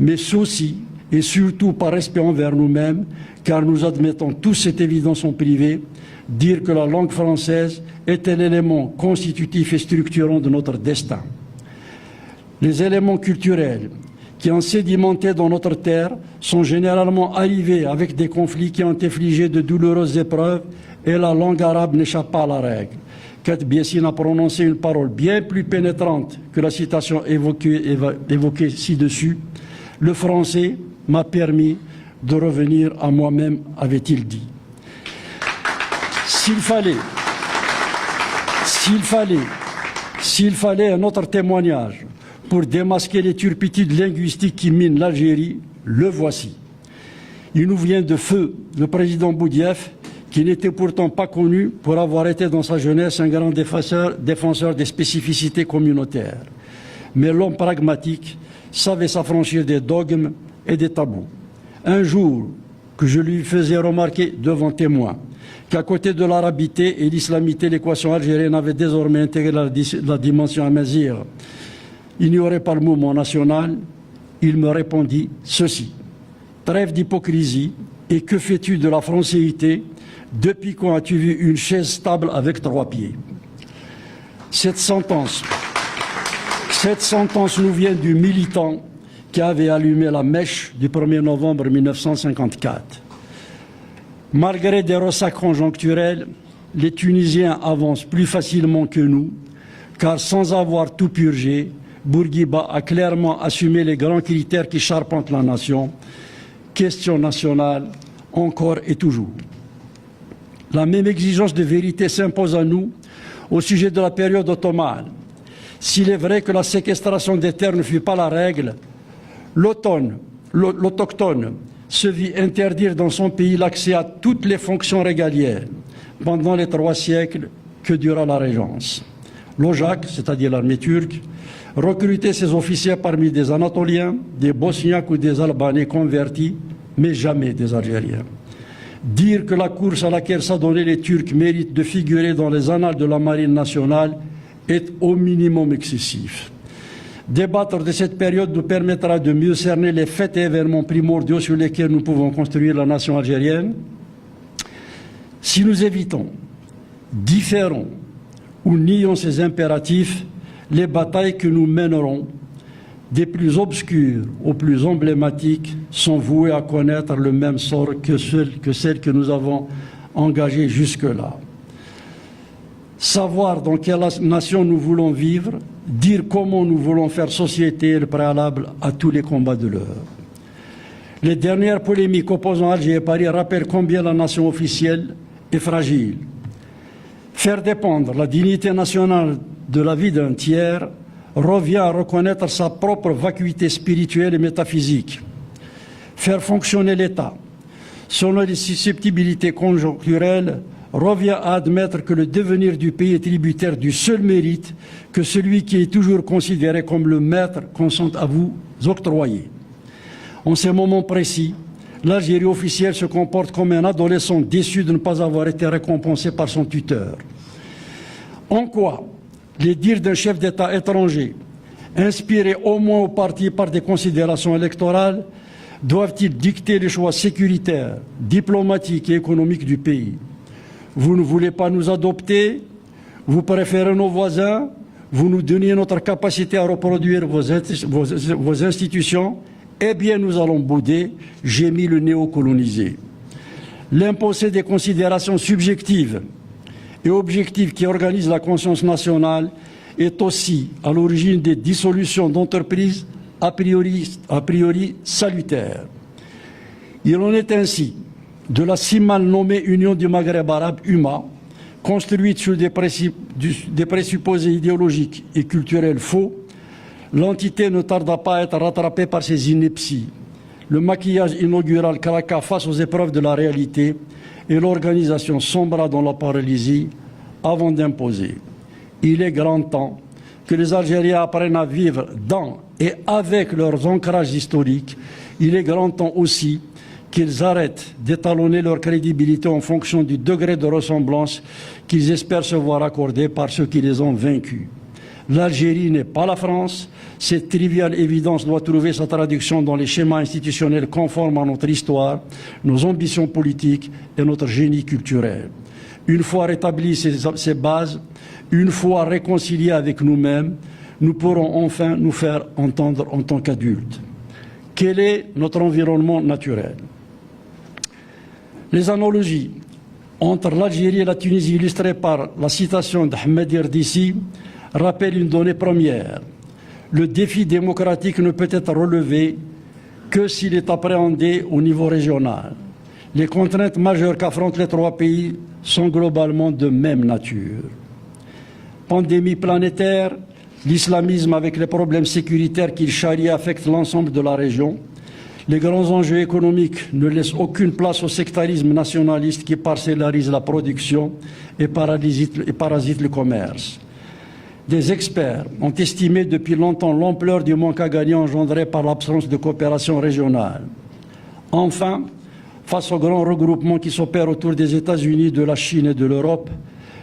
mais aussi et surtout par respect envers nous-mêmes, car nous admettons tous cette évidence en privé, dire que la langue française est un élément constitutif et structurant de notre destin. Les éléments culturels qui ont sédimenté dans notre terre sont généralement arrivés avec des conflits qui ont infligé de douloureuses épreuves et la langue arabe n'échappe pas à la règle. Kate Biessine a prononcé une parole bien plus pénétrante que la citation évoquée ci-dessus. Le français m'a permis de revenir à moi-même, avait-il dit. S'il fallait un autre témoignage pour démasquer les turpitudes linguistiques qui minent l'Algérie, le voici. Il nous vient de feu le président Boudiaf, qui n'était pourtant pas connu pour avoir été dans sa jeunesse un grand défenseur des spécificités communautaires. Mais l'homme pragmatique savait s'affranchir des dogmes et des tabous. Un jour que je lui faisais remarquer devant témoins qu'à côté de l'arabité et l'islamité, l'équation algérienne avait désormais intégré la dimension amazigh. Il n'y aurait pas le mouvement national. Il me répondit ceci. Trêve d'hypocrisie, et que fais-tu de la francéité? Depuis quand as-tu vu une chaise stable avec 3 pieds? Cette sentence nous vient du militant qui avait allumé la mèche du 1er novembre 1954. Malgré des ressacs conjoncturels, les Tunisiens avancent plus facilement que nous, car sans avoir tout purgé, Bourguiba a clairement assumé les grands critères qui charpentent la nation. Question nationale, encore et toujours. La même exigence de vérité s'impose à nous au sujet de la période ottomane. S'il est vrai que la séquestration des terres ne fut pas la règle, l'autochtone se vit interdire dans son pays l'accès à toutes les fonctions régaliennes pendant les 3 siècles que dura la Régence. L'OJAK, c'est-à-dire l'armée turque, recrutait ses officiers parmi des Anatoliens, des Bosniaques ou des Albanais convertis, mais jamais des Algériens. Dire que la course à laquelle s'adonnaient les Turcs mérite de figurer dans les annales de la marine nationale est au minimum excessif. Débattre de cette période nous permettra de mieux cerner les faits et événements primordiaux sur lesquels nous pouvons construire la nation algérienne. Si nous évitons, différons ou nions ces impératifs, les batailles que nous mènerons, des plus obscures aux plus emblématiques, sont vouées à connaître le même sort que celles que nous avons engagées jusque-là. Savoir dans quelle nation nous voulons vivre, dire comment nous voulons faire société est le préalable à tous les combats de l'heure. Les dernières polémiques opposant Alger et Paris rappellent combien la nation officielle est fragile. Faire dépendre la dignité nationale de la vie d'un tiers revient à reconnaître sa propre vacuité spirituelle et métaphysique. Faire fonctionner l'État selon les susceptibilités conjoncturelles revient à admettre que le devenir du pays est tributaire du seul mérite que celui qui est toujours considéré comme le maître consente à vous octroyer. En ces moments précis, l'Algérie officielle se comporte comme un adolescent déçu de ne pas avoir été récompensé par son tuteur. En quoi les dires d'un chef d'État étranger, inspirés au moins au parti par des considérations électorales, doivent-ils dicter les choix sécuritaires, diplomatiques et économiques du pays? Vous ne voulez pas nous adopter, vous préférez nos voisins, vous nous donnez notre capacité à reproduire vos institutions, eh bien nous allons bouder, gémit le néocolonisé. L'imposé des considérations subjectives et objectives qui organisent la conscience nationale est aussi à l'origine des dissolutions d'entreprises a priori salutaires. Il en est ainsi de la si mal nommée Union du Maghreb arabe, UMA, construite sur des présupposés idéologiques et culturels faux. L'entité ne tarda pas à être rattrapée par ses inepties. Le maquillage inaugural craqua face aux épreuves de la réalité et l'organisation sombra dans la paralysie avant d'imposer. Il est grand temps que les Algériens apprennent à vivre dans et avec leurs ancrages historiques. Il est grand temps aussi qu'ils arrêtent d'étalonner leur crédibilité en fonction du degré de ressemblance qu'ils espèrent se voir accorder par ceux qui les ont vaincus. L'Algérie n'est pas la France. Cette triviale évidence doit trouver sa traduction dans les schémas institutionnels conformes à notre histoire, nos ambitions politiques et notre génie culturel. Une fois rétablies ces bases, une fois réconciliés avec nous-mêmes, nous pourrons enfin nous faire entendre en tant qu'adultes. Quel est notre environnement naturel? Les analogies entre l'Algérie et la Tunisie illustrées par la citation d'Ahmed Irdissi rappellent une donnée première. Le défi démocratique ne peut être relevé que s'il est appréhendé au niveau régional. Les contraintes majeures qu'affrontent les trois pays sont globalement de même nature. Pandémie planétaire, l'islamisme avec les problèmes sécuritaires qu'il charrie affectent l'ensemble de la région. Les grands enjeux économiques ne laissent aucune place au sectarisme nationaliste qui parcellarise la production et parasite le commerce. Des experts ont estimé depuis longtemps l'ampleur du manque à gagner engendré par l'absence de coopération régionale. Enfin, face aux grands regroupements qui s'opèrent autour des États-Unis, de la Chine et de l'Europe,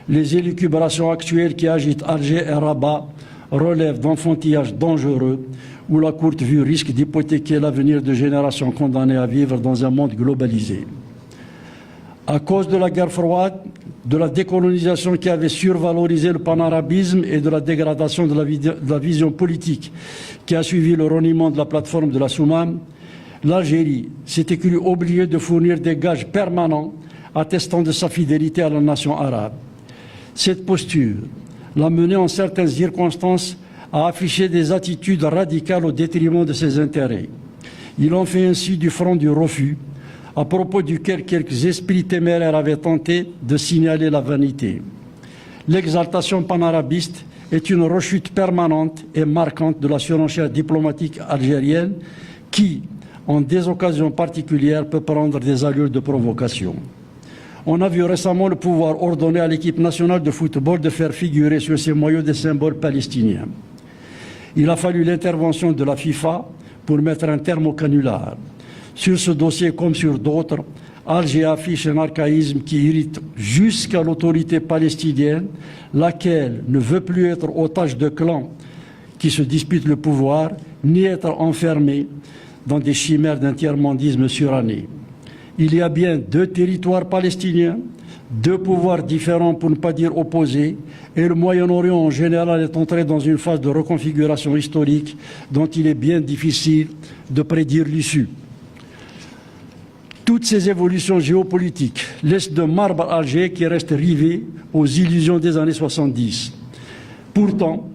les élucubrations actuelles qui agitent Alger et Rabat relèvent d'enfantillage dangereux où la courte vue risque d'hypothéquer l'avenir de générations condamnées à vivre dans un monde globalisé. À cause de la guerre froide, de la décolonisation qui avait survalorisé le panarabisme et de la dégradation de la vision politique qui a suivi le reniement de la plateforme de la Soumam, l'Algérie s'était crue obligée de fournir des gages permanents attestant de sa fidélité à la nation arabe. Cette posture l'a menée en certaines circonstances à afficher des attitudes radicales au détriment de ses intérêts. Il en fait ainsi du front du refus, à propos duquel quelques esprits téméraires avaient tenté de signaler la vanité. L'exaltation panarabiste est une rechute permanente et marquante de la surenchère diplomatique algérienne qui, en des occasions particulières, peut prendre des allures de provocation. On a vu récemment le pouvoir ordonner à l'équipe nationale de football de faire figurer sur ses maillots des symboles palestiniens. Il a fallu l'intervention de la FIFA pour mettre un terme au canular. Sur ce dossier comme sur d'autres, Alger affiche un archaïsme qui irrite jusqu'à l'autorité palestinienne, laquelle ne veut plus être otage de clans qui se disputent le pouvoir, ni être enfermée dans des chimères d'un tiers-mondisme suranné. Il y a bien deux territoires palestiniens, deux pouvoirs différents pour ne pas dire opposés, et le Moyen-Orient en général est entré dans une phase de reconfiguration historique dont il est bien difficile de prédire l'issue. Toutes ces évolutions géopolitiques laissent de marbre Alger qui reste rivé aux illusions des années 70. Pourtant,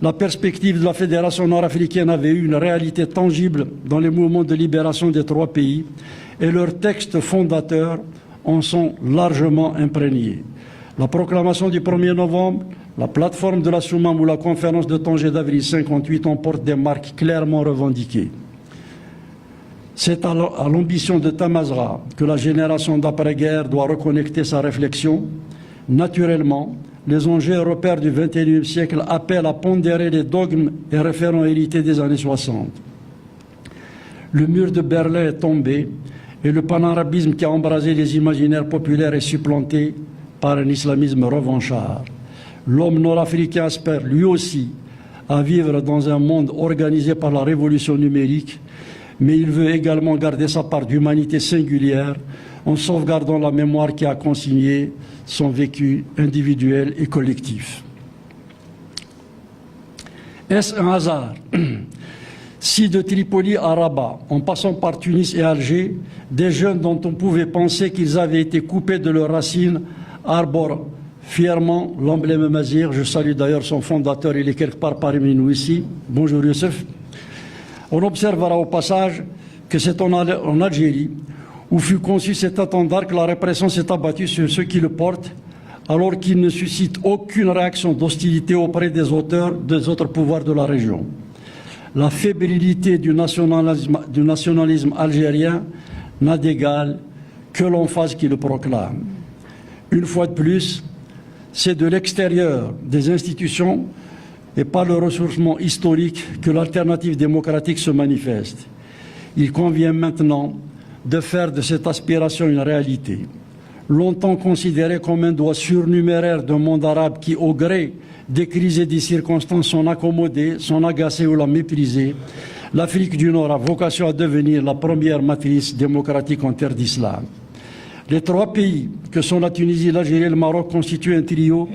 la perspective de la Fédération nord-africaine avait eu une réalité tangible dans les mouvements de libération des trois pays et leurs textes fondateurs en sont largement imprégnés. La proclamation du 1er novembre, la plateforme de la Soumam ou la conférence de Tanger d'avril 1958 en portent des marques clairement revendiquées. C'est à l'ambition de Tamazra que la génération d'après-guerre doit reconnecter sa réflexion. Naturellement, les enjeux européens du XXIe siècle appellent à pondérer les dogmes et référents hérités des années 60. Le mur de Berlin est tombé et le panarabisme qui a embrasé les imaginaires populaires est supplanté par un islamisme revanchard. L'homme nord-africain aspire lui aussi à vivre dans un monde organisé par la révolution numérique, mais il veut également garder sa part d'humanité singulière en sauvegardant la mémoire qui a consigné son vécu individuel et collectif. Est-ce un hasard si de Tripoli à Rabat, en passant par Tunis et Alger, des jeunes dont on pouvait penser qu'ils avaient été coupés de leurs racines arborent fièrement l'emblème Mazir? Je salue d'ailleurs son fondateur, il est quelque part parmi nous ici. Bonjour Youssef. On observera au passage que c'est en Algérie où fut conçu cet étendard que la répression s'est abattue sur ceux qui le portent, alors qu'il ne suscite aucune réaction d'hostilité auprès des autres pouvoirs de la région. La fébrilité du nationalisme algérien n'a d'égal que l'emphase qui le proclame. Une fois de plus, c'est de l'extérieur des institutions et par le ressourcement historique que l'alternative démocratique se manifeste. Il convient maintenant de faire de cette aspiration une réalité. Longtemps considérée comme un doigt surnuméraire d'un monde arabe qui, au gré des crises et des circonstances, sont accommodés, sont agacés ou la méprisés, l'Afrique du Nord a vocation à devenir la première matrice démocratique en terre d'islam. Les trois pays que sont la Tunisie, l'Algérie et le Maroc constituent un trio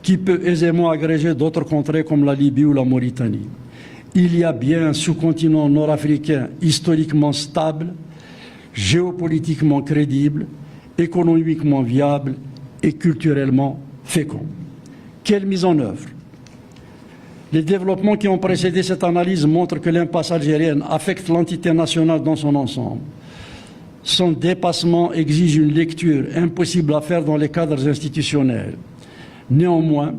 qui peut aisément agréger d'autres contrées comme la Libye ou la Mauritanie. Il y a bien un sous-continent nord-africain historiquement stable, géopolitiquement crédible, économiquement viable et culturellement fécond. Quelle mise en œuvre? Les développements qui ont précédé cette analyse montrent que l'impasse algérienne affecte l'entité nationale dans son ensemble. Son dépassement exige une lecture impossible à faire dans les cadres institutionnels. Néanmoins,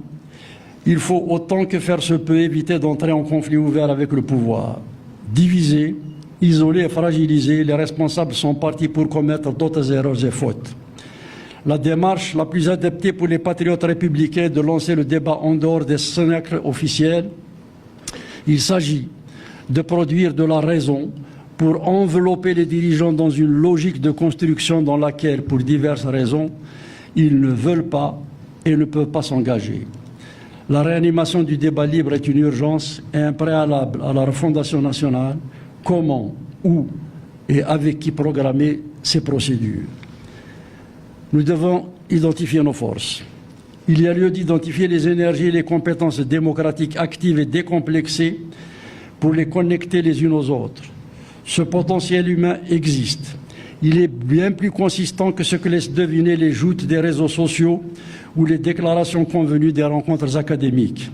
il faut autant que faire se peut éviter d'entrer en conflit ouvert avec le pouvoir. Diviser, isoler et fragiliser, les responsables sont partis pour commettre d'autres erreurs et fautes. La démarche la plus adaptée pour les patriotes républicains est de lancer le débat en dehors des cénacles officiels. Il s'agit de produire de la raison pour envelopper les dirigeants dans une logique de construction dans laquelle, pour diverses raisons, ils ne veulent pas et ne peuvent pas s'engager. La réanimation du débat libre est une urgence et un préalable à la refondation nationale. Comment, où et avec qui programmer ces procédures? Nous devons identifier nos forces. Il y a lieu d'identifier les énergies et les compétences démocratiques actives et décomplexées pour les connecter les unes aux autres. Ce potentiel humain existe. Il est bien plus consistant que ce que laissent deviner les joutes des réseaux sociaux ou les déclarations convenues des rencontres académiques.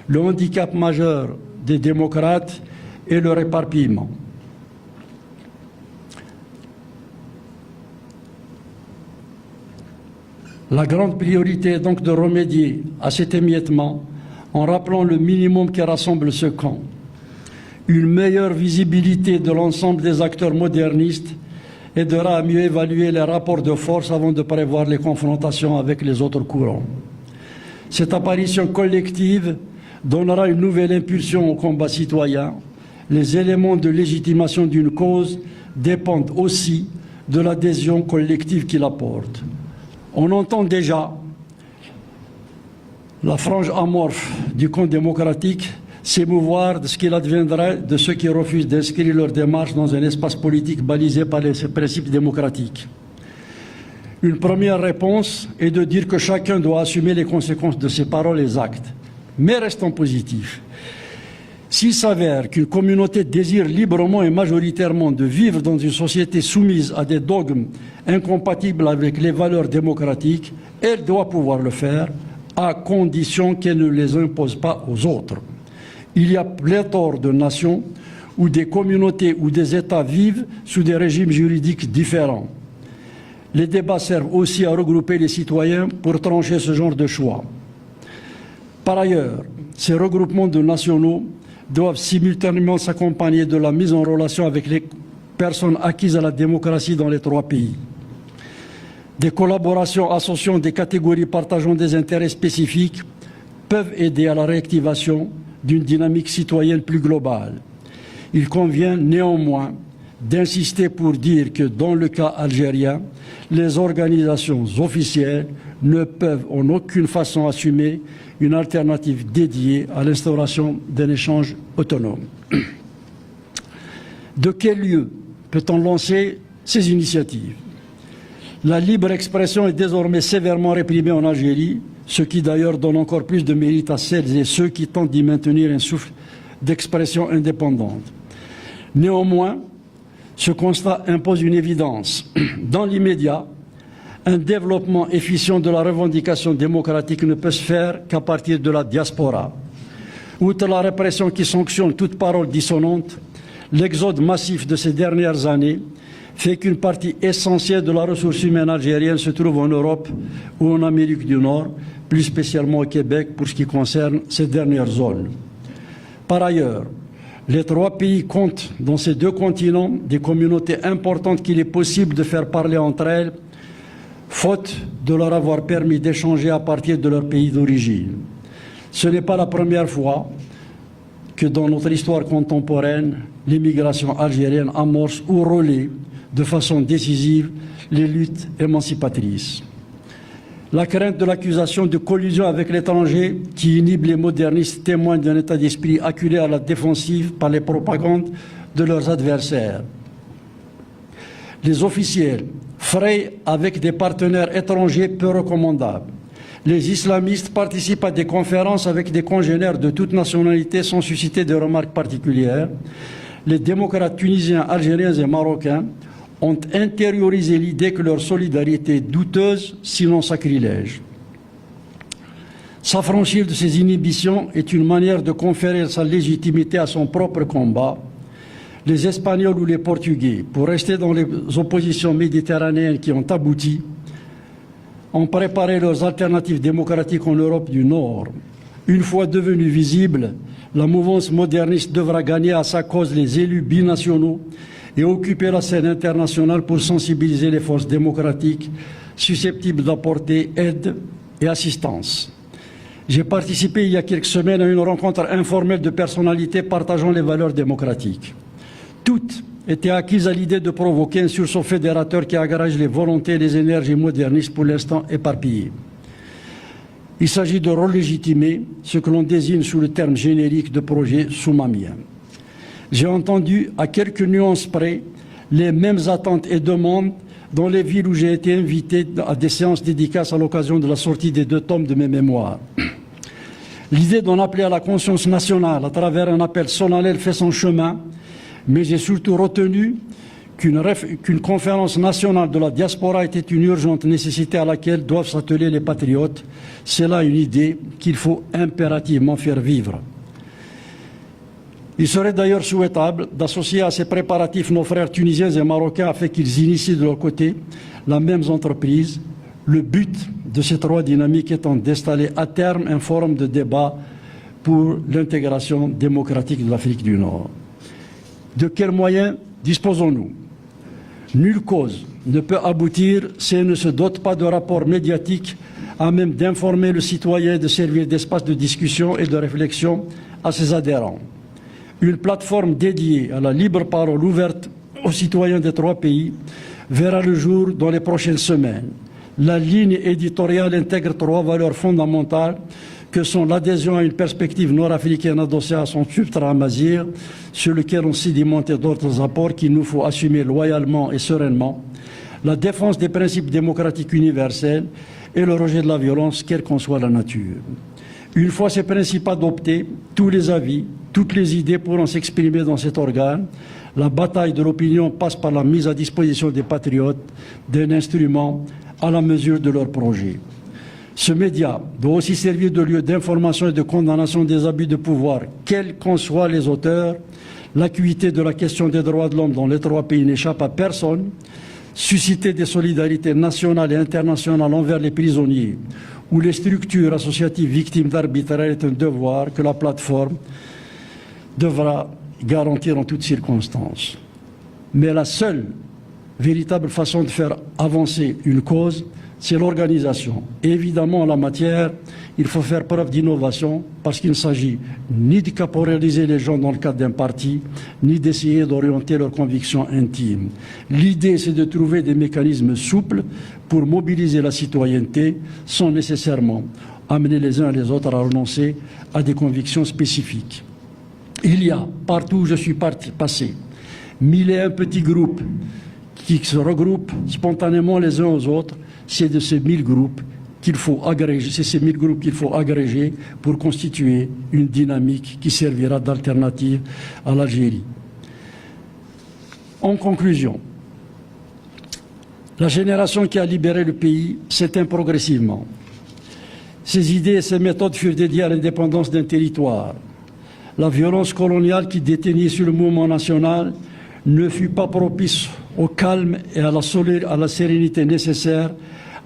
Le handicap majeur des démocrates est leur éparpillement. La grande priorité est donc de remédier à cet émiettement en rappelant le minimum qui rassemble ce camp. Une meilleure visibilité de l'ensemble des acteurs modernistes aidera à mieux évaluer les rapports de force avant de prévoir les confrontations avec les autres courants. Cette apparition collective donnera une nouvelle impulsion au combat citoyen. Les éléments de légitimation d'une cause dépendent aussi de l'adhésion collective qui la porte. On entend déjà la frange amorphe du camp démocratique s'émouvoir de ce qu'il adviendrait de ceux qui refusent d'inscrire leur démarche dans un espace politique balisé par les principes démocratiques. Une première réponse est de dire que chacun doit assumer les conséquences de ses paroles et actes. Mais restons positifs. S'il s'avère qu'une communauté désire librement et majoritairement de vivre dans une société soumise à des dogmes incompatibles avec les valeurs démocratiques, elle doit pouvoir le faire, à condition qu'elle ne les impose pas aux autres. Il y a pléthore de nations où des communautés ou des États vivent sous des régimes juridiques différents. Les débats servent aussi à regrouper les citoyens pour trancher ce genre de choix. Par ailleurs, ces regroupements de nationaux doivent simultanément s'accompagner de la mise en relation avec les personnes acquises à la démocratie dans les trois pays. Des collaborations associant des catégories partageant des intérêts spécifiques peuvent aider à la réactivation d'une dynamique citoyenne plus globale. Il convient néanmoins d'insister pour dire que dans le cas algérien, les organisations officielles ne peuvent en aucune façon assumer une alternative dédiée à l'instauration d'un échange autonome. De quel lieu peut-on lancer ces initiatives? La libre expression est désormais sévèrement réprimée en Algérie, ce qui d'ailleurs donne encore plus de mérite à celles et ceux qui tentent d'y maintenir un souffle d'expression indépendante. Néanmoins, ce constat impose une évidence. Dans l'immédiat, un développement efficient de la revendication démocratique ne peut se faire qu'à partir de la diaspora. Outre la répression qui sanctionne toute parole dissonante, l'exode massif de ces dernières années fait qu'une partie essentielle de la ressource humaine algérienne se trouve en Europe ou en Amérique du Nord, plus spécialement au Québec pour ce qui concerne ces dernières zones. Par ailleurs, les trois pays comptent dans ces deux continents des communautés importantes qu'il est possible de faire parler entre elles, faute de leur avoir permis d'échanger à partir de leur pays d'origine. Ce n'est pas la première fois que dans notre histoire contemporaine, l'immigration algérienne amorce ou relaie de façon décisive les luttes émancipatrices. La crainte de l'accusation de collusion avec l'étranger qui inhibe les modernistes témoigne d'un état d'esprit acculé à la défensive par les propagandes de leurs adversaires. Les officiels frayent avec des partenaires étrangers peu recommandables. Les islamistes participent à des conférences avec des congénères de toute nationalité sans susciter de remarques particulières. Les démocrates tunisiens, algériens et marocains ont intériorisé l'idée que leur solidarité est douteuse, sinon sacrilège. S'affranchir de ces inhibitions est une manière de conférer sa légitimité à son propre combat. Les Espagnols ou les Portugais, pour rester dans les oppositions méditerranéennes qui ont abouti, ont préparé leurs alternatives démocratiques en Europe du Nord. Une fois devenue visible, la mouvance moderniste devra gagner à sa cause les élus binationaux et occuper la scène internationale pour sensibiliser les forces démocratiques susceptibles d'apporter aide et assistance. J'ai participé il y a quelques semaines à une rencontre informelle de personnalités partageant les valeurs démocratiques. Toutes étaient acquises à l'idée de provoquer un sursaut fédérateur qui agrège les volontés et les énergies modernistes pour l'instant éparpillées. Il s'agit de relégitimer ce que l'on désigne sous le terme générique de projet soumamien. J'ai entendu, à quelques nuances près, les mêmes attentes et demandes dans les villes où j'ai été invité à des séances dédicaces à l'occasion de la sortie des 2 tomes de mes mémoires. L'idée d'en appeler à la conscience nationale à travers un appel solennel fait son chemin, mais j'ai surtout retenu qu'une conférence nationale de la diaspora était une urgente nécessité à laquelle doivent s'atteler les patriotes. C'est là une idée qu'il faut impérativement faire vivre. Il serait d'ailleurs souhaitable d'associer à ces préparatifs nos frères tunisiens et marocains afin qu'ils initient de leur côté la même entreprise. Le but de ces 3 dynamiques étant d'installer à terme un forum de débat pour l'intégration démocratique de l'Afrique du Nord. De quels moyens disposons-nous? Nulle cause ne peut aboutir si elle ne se dote pas de rapports médiatiques à même d'informer le citoyen et de servir d'espace de discussion et de réflexion à ses adhérents. Une plateforme dédiée à la libre parole ouverte aux citoyens des 3 pays verra le jour dans les prochaines semaines. La ligne éditoriale intègre 3 valeurs fondamentales que sont l'adhésion à une perspective nord-africaine adossée à son substrat amazigh, sur lequel ont sédimenté d'autres apports qu'il nous faut assumer loyalement et sereinement, la défense des principes démocratiques universels et le rejet de la violence, quelle qu'en soit la nature. Une fois ces principes adoptés, tous les avis, toutes les idées pourront s'exprimer dans cet organe. La bataille de l'opinion passe par la mise à disposition des patriotes d'un instrument à la mesure de leur projet. Ce média doit aussi servir de lieu d'information et de condamnation des abus de pouvoir, quels qu'en soient les auteurs. L'acuité de la question des droits de l'homme dans les 3 pays n'échappe à personne. Susciter des solidarités nationales et internationales envers les prisonniers ou les structures associatives victimes d'arbitraire est un devoir que la plateforme devra garantir en toutes circonstances. Mais la seule véritable façon de faire avancer une cause, c'est l'organisation. Et évidemment, en la matière, il faut faire preuve d'innovation parce qu'il ne s'agit ni de caporaliser les gens dans le cadre d'un parti, ni d'essayer d'orienter leurs convictions intimes. L'idée, c'est de trouver des mécanismes souples pour mobiliser la citoyenneté sans nécessairement amener les uns et les autres à renoncer à des convictions spécifiques. Il y a, partout où je suis passé, 1001 petits groupes qui se regroupent spontanément les uns aux autres. C'est de ces 1000 groupes qu'il faut agréger, c'est ces 1000 groupes qu'il faut agréger pour constituer une dynamique qui servira d'alternative à l'Algérie. En conclusion, la génération qui a libéré le pays s'éteint progressivement. Ses idées et ses méthodes furent dédiées à l'indépendance d'un territoire. La violence coloniale qui déteignait sur le mouvement national ne fut pas propice au calme et à la sérénité nécessaire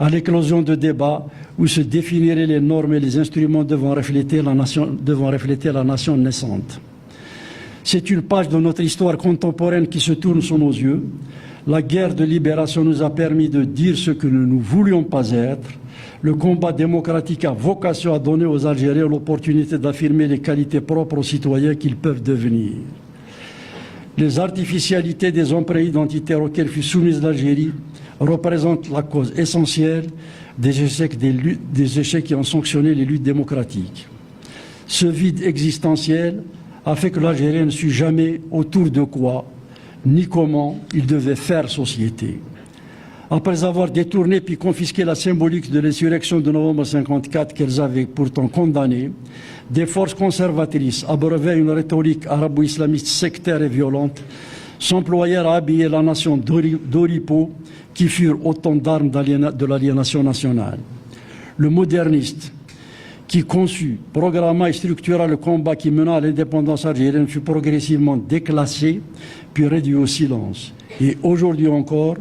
à l'éclosion de débats où se définiraient les normes et les instruments devant refléter la nation naissante. C'est une page de notre histoire contemporaine qui se tourne sous nos yeux. La guerre de libération nous a permis de dire ce que nous ne voulions pas être. Le combat démocratique a vocation à donner aux Algériens l'opportunité d'affirmer les qualités propres aux citoyens qu'ils peuvent devenir. Les artificialités des emprunts identitaires auxquels fut soumise l'Algérie représentent la cause essentielle des échecs qui ont sanctionné les luttes démocratiques. Ce vide existentiel a fait que l'Algérien ne sut jamais autour de quoi ni comment il devait faire société. Après avoir détourné puis confisqué la symbolique de l'insurrection de novembre 1954 qu'elles avaient pourtant condamnée, des forces conservatrices abreuvaient une rhétorique arabo-islamiste sectaire et violente, s'employèrent à habiller la nation d'oripeaux qui furent autant d'armes de l'aliénation nationale. Le moderniste, qui conçut, programma et structura le combat qui mena à l'indépendance algérienne, fut progressivement déclassé puis réduit au silence. Et aujourd'hui encore,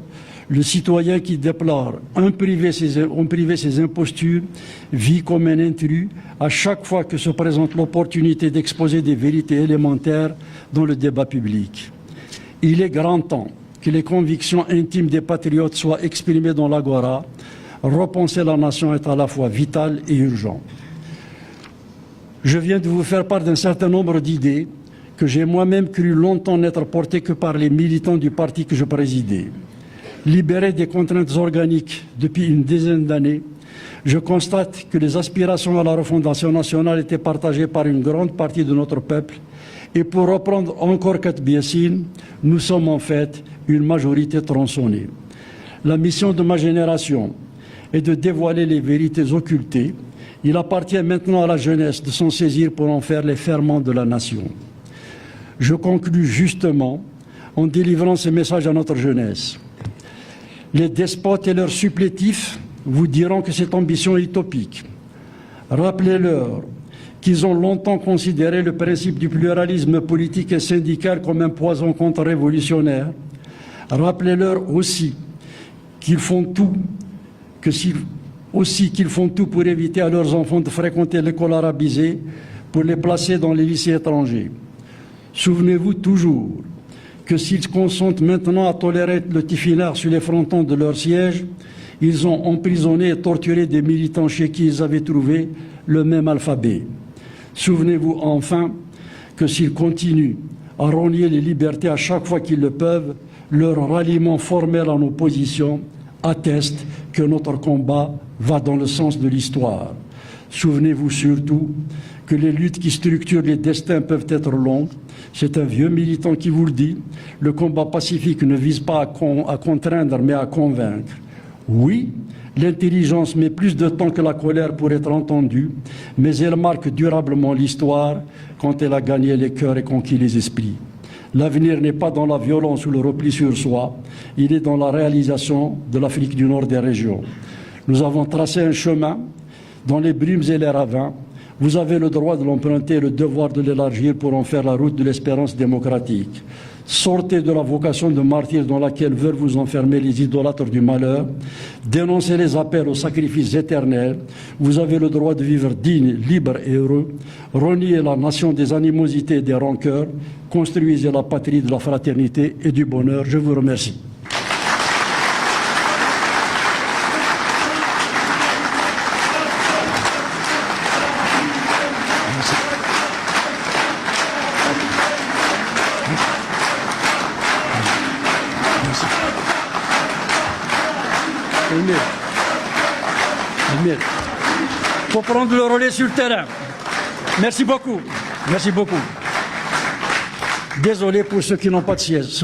le citoyen qui déplore ont privé ses impostures vit comme un intrus à chaque fois que se présente l'opportunité d'exposer des vérités élémentaires dans le débat public. Il est grand temps que les convictions intimes des patriotes soient exprimées dans l'agora. Repenser la nation est à la fois vital et urgent. Je viens de vous faire part d'un certain nombre d'idées que j'ai moi-même cru longtemps n'être portées que par les militants du parti que je présidais. Libéré des contraintes organiques depuis une dizaine d'années, je constate que les aspirations à la refondation nationale étaient partagées par une grande partie de notre peuple. Et pour reprendre encore Katbiessine, nous sommes en fait une majorité tronçonnée. La mission de ma génération est de dévoiler les vérités occultées. Il appartient maintenant à la jeunesse de s'en saisir pour en faire les ferments de la nation. Je conclus justement en délivrant ce message à notre jeunesse. Les despotes et leurs supplétifs vous diront que cette ambition est utopique. Rappelez-leur qu'ils ont longtemps considéré le principe du pluralisme politique et syndical comme un poison contre-révolutionnaire. Rappelez-leur aussi qu'ils font tout pour éviter à leurs enfants de fréquenter l'école arabisée pour les placer dans les lycées étrangers. Souvenez-vous toujours que s'ils consentent maintenant à tolérer le tifinard sur les frontons de leur siège, ils ont emprisonné et torturé des militants chez qui ils avaient trouvé le même alphabet. Souvenez-vous enfin que s'ils continuent à renier les libertés à chaque fois qu'ils le peuvent, leur ralliement formel en opposition atteste que notre combat va dans le sens de l'histoire. Souvenez-vous surtout que les luttes qui structurent les destins peuvent être longues. C'est un vieux militant qui vous le dit. Le combat pacifique ne vise pas à contraindre, mais à convaincre. Oui, l'intelligence met plus de temps que la colère pour être entendue, mais elle marque durablement l'histoire quand elle a gagné les cœurs et conquis les esprits. L'avenir n'est pas dans la violence ou le repli sur soi, il est dans la réalisation de l'Afrique du Nord des régions. Nous avons tracé un chemin dans les brumes et les ravins. Vous avez le droit de l'emprunter et le devoir de l'élargir pour en faire la route de l'espérance démocratique. Sortez de la vocation de martyr dans laquelle veulent vous enfermer les idolâtres du malheur. Dénoncez les appels au sacrifice éternel. Vous avez le droit de vivre digne, libre et heureux. Reniez la nation des animosités et des rancœurs. Construisez la patrie de la fraternité et du bonheur. Je vous remercie. Il faut prendre le relais sur le terrain. Merci beaucoup. Merci beaucoup. Désolé pour ceux qui n'ont pas de siège.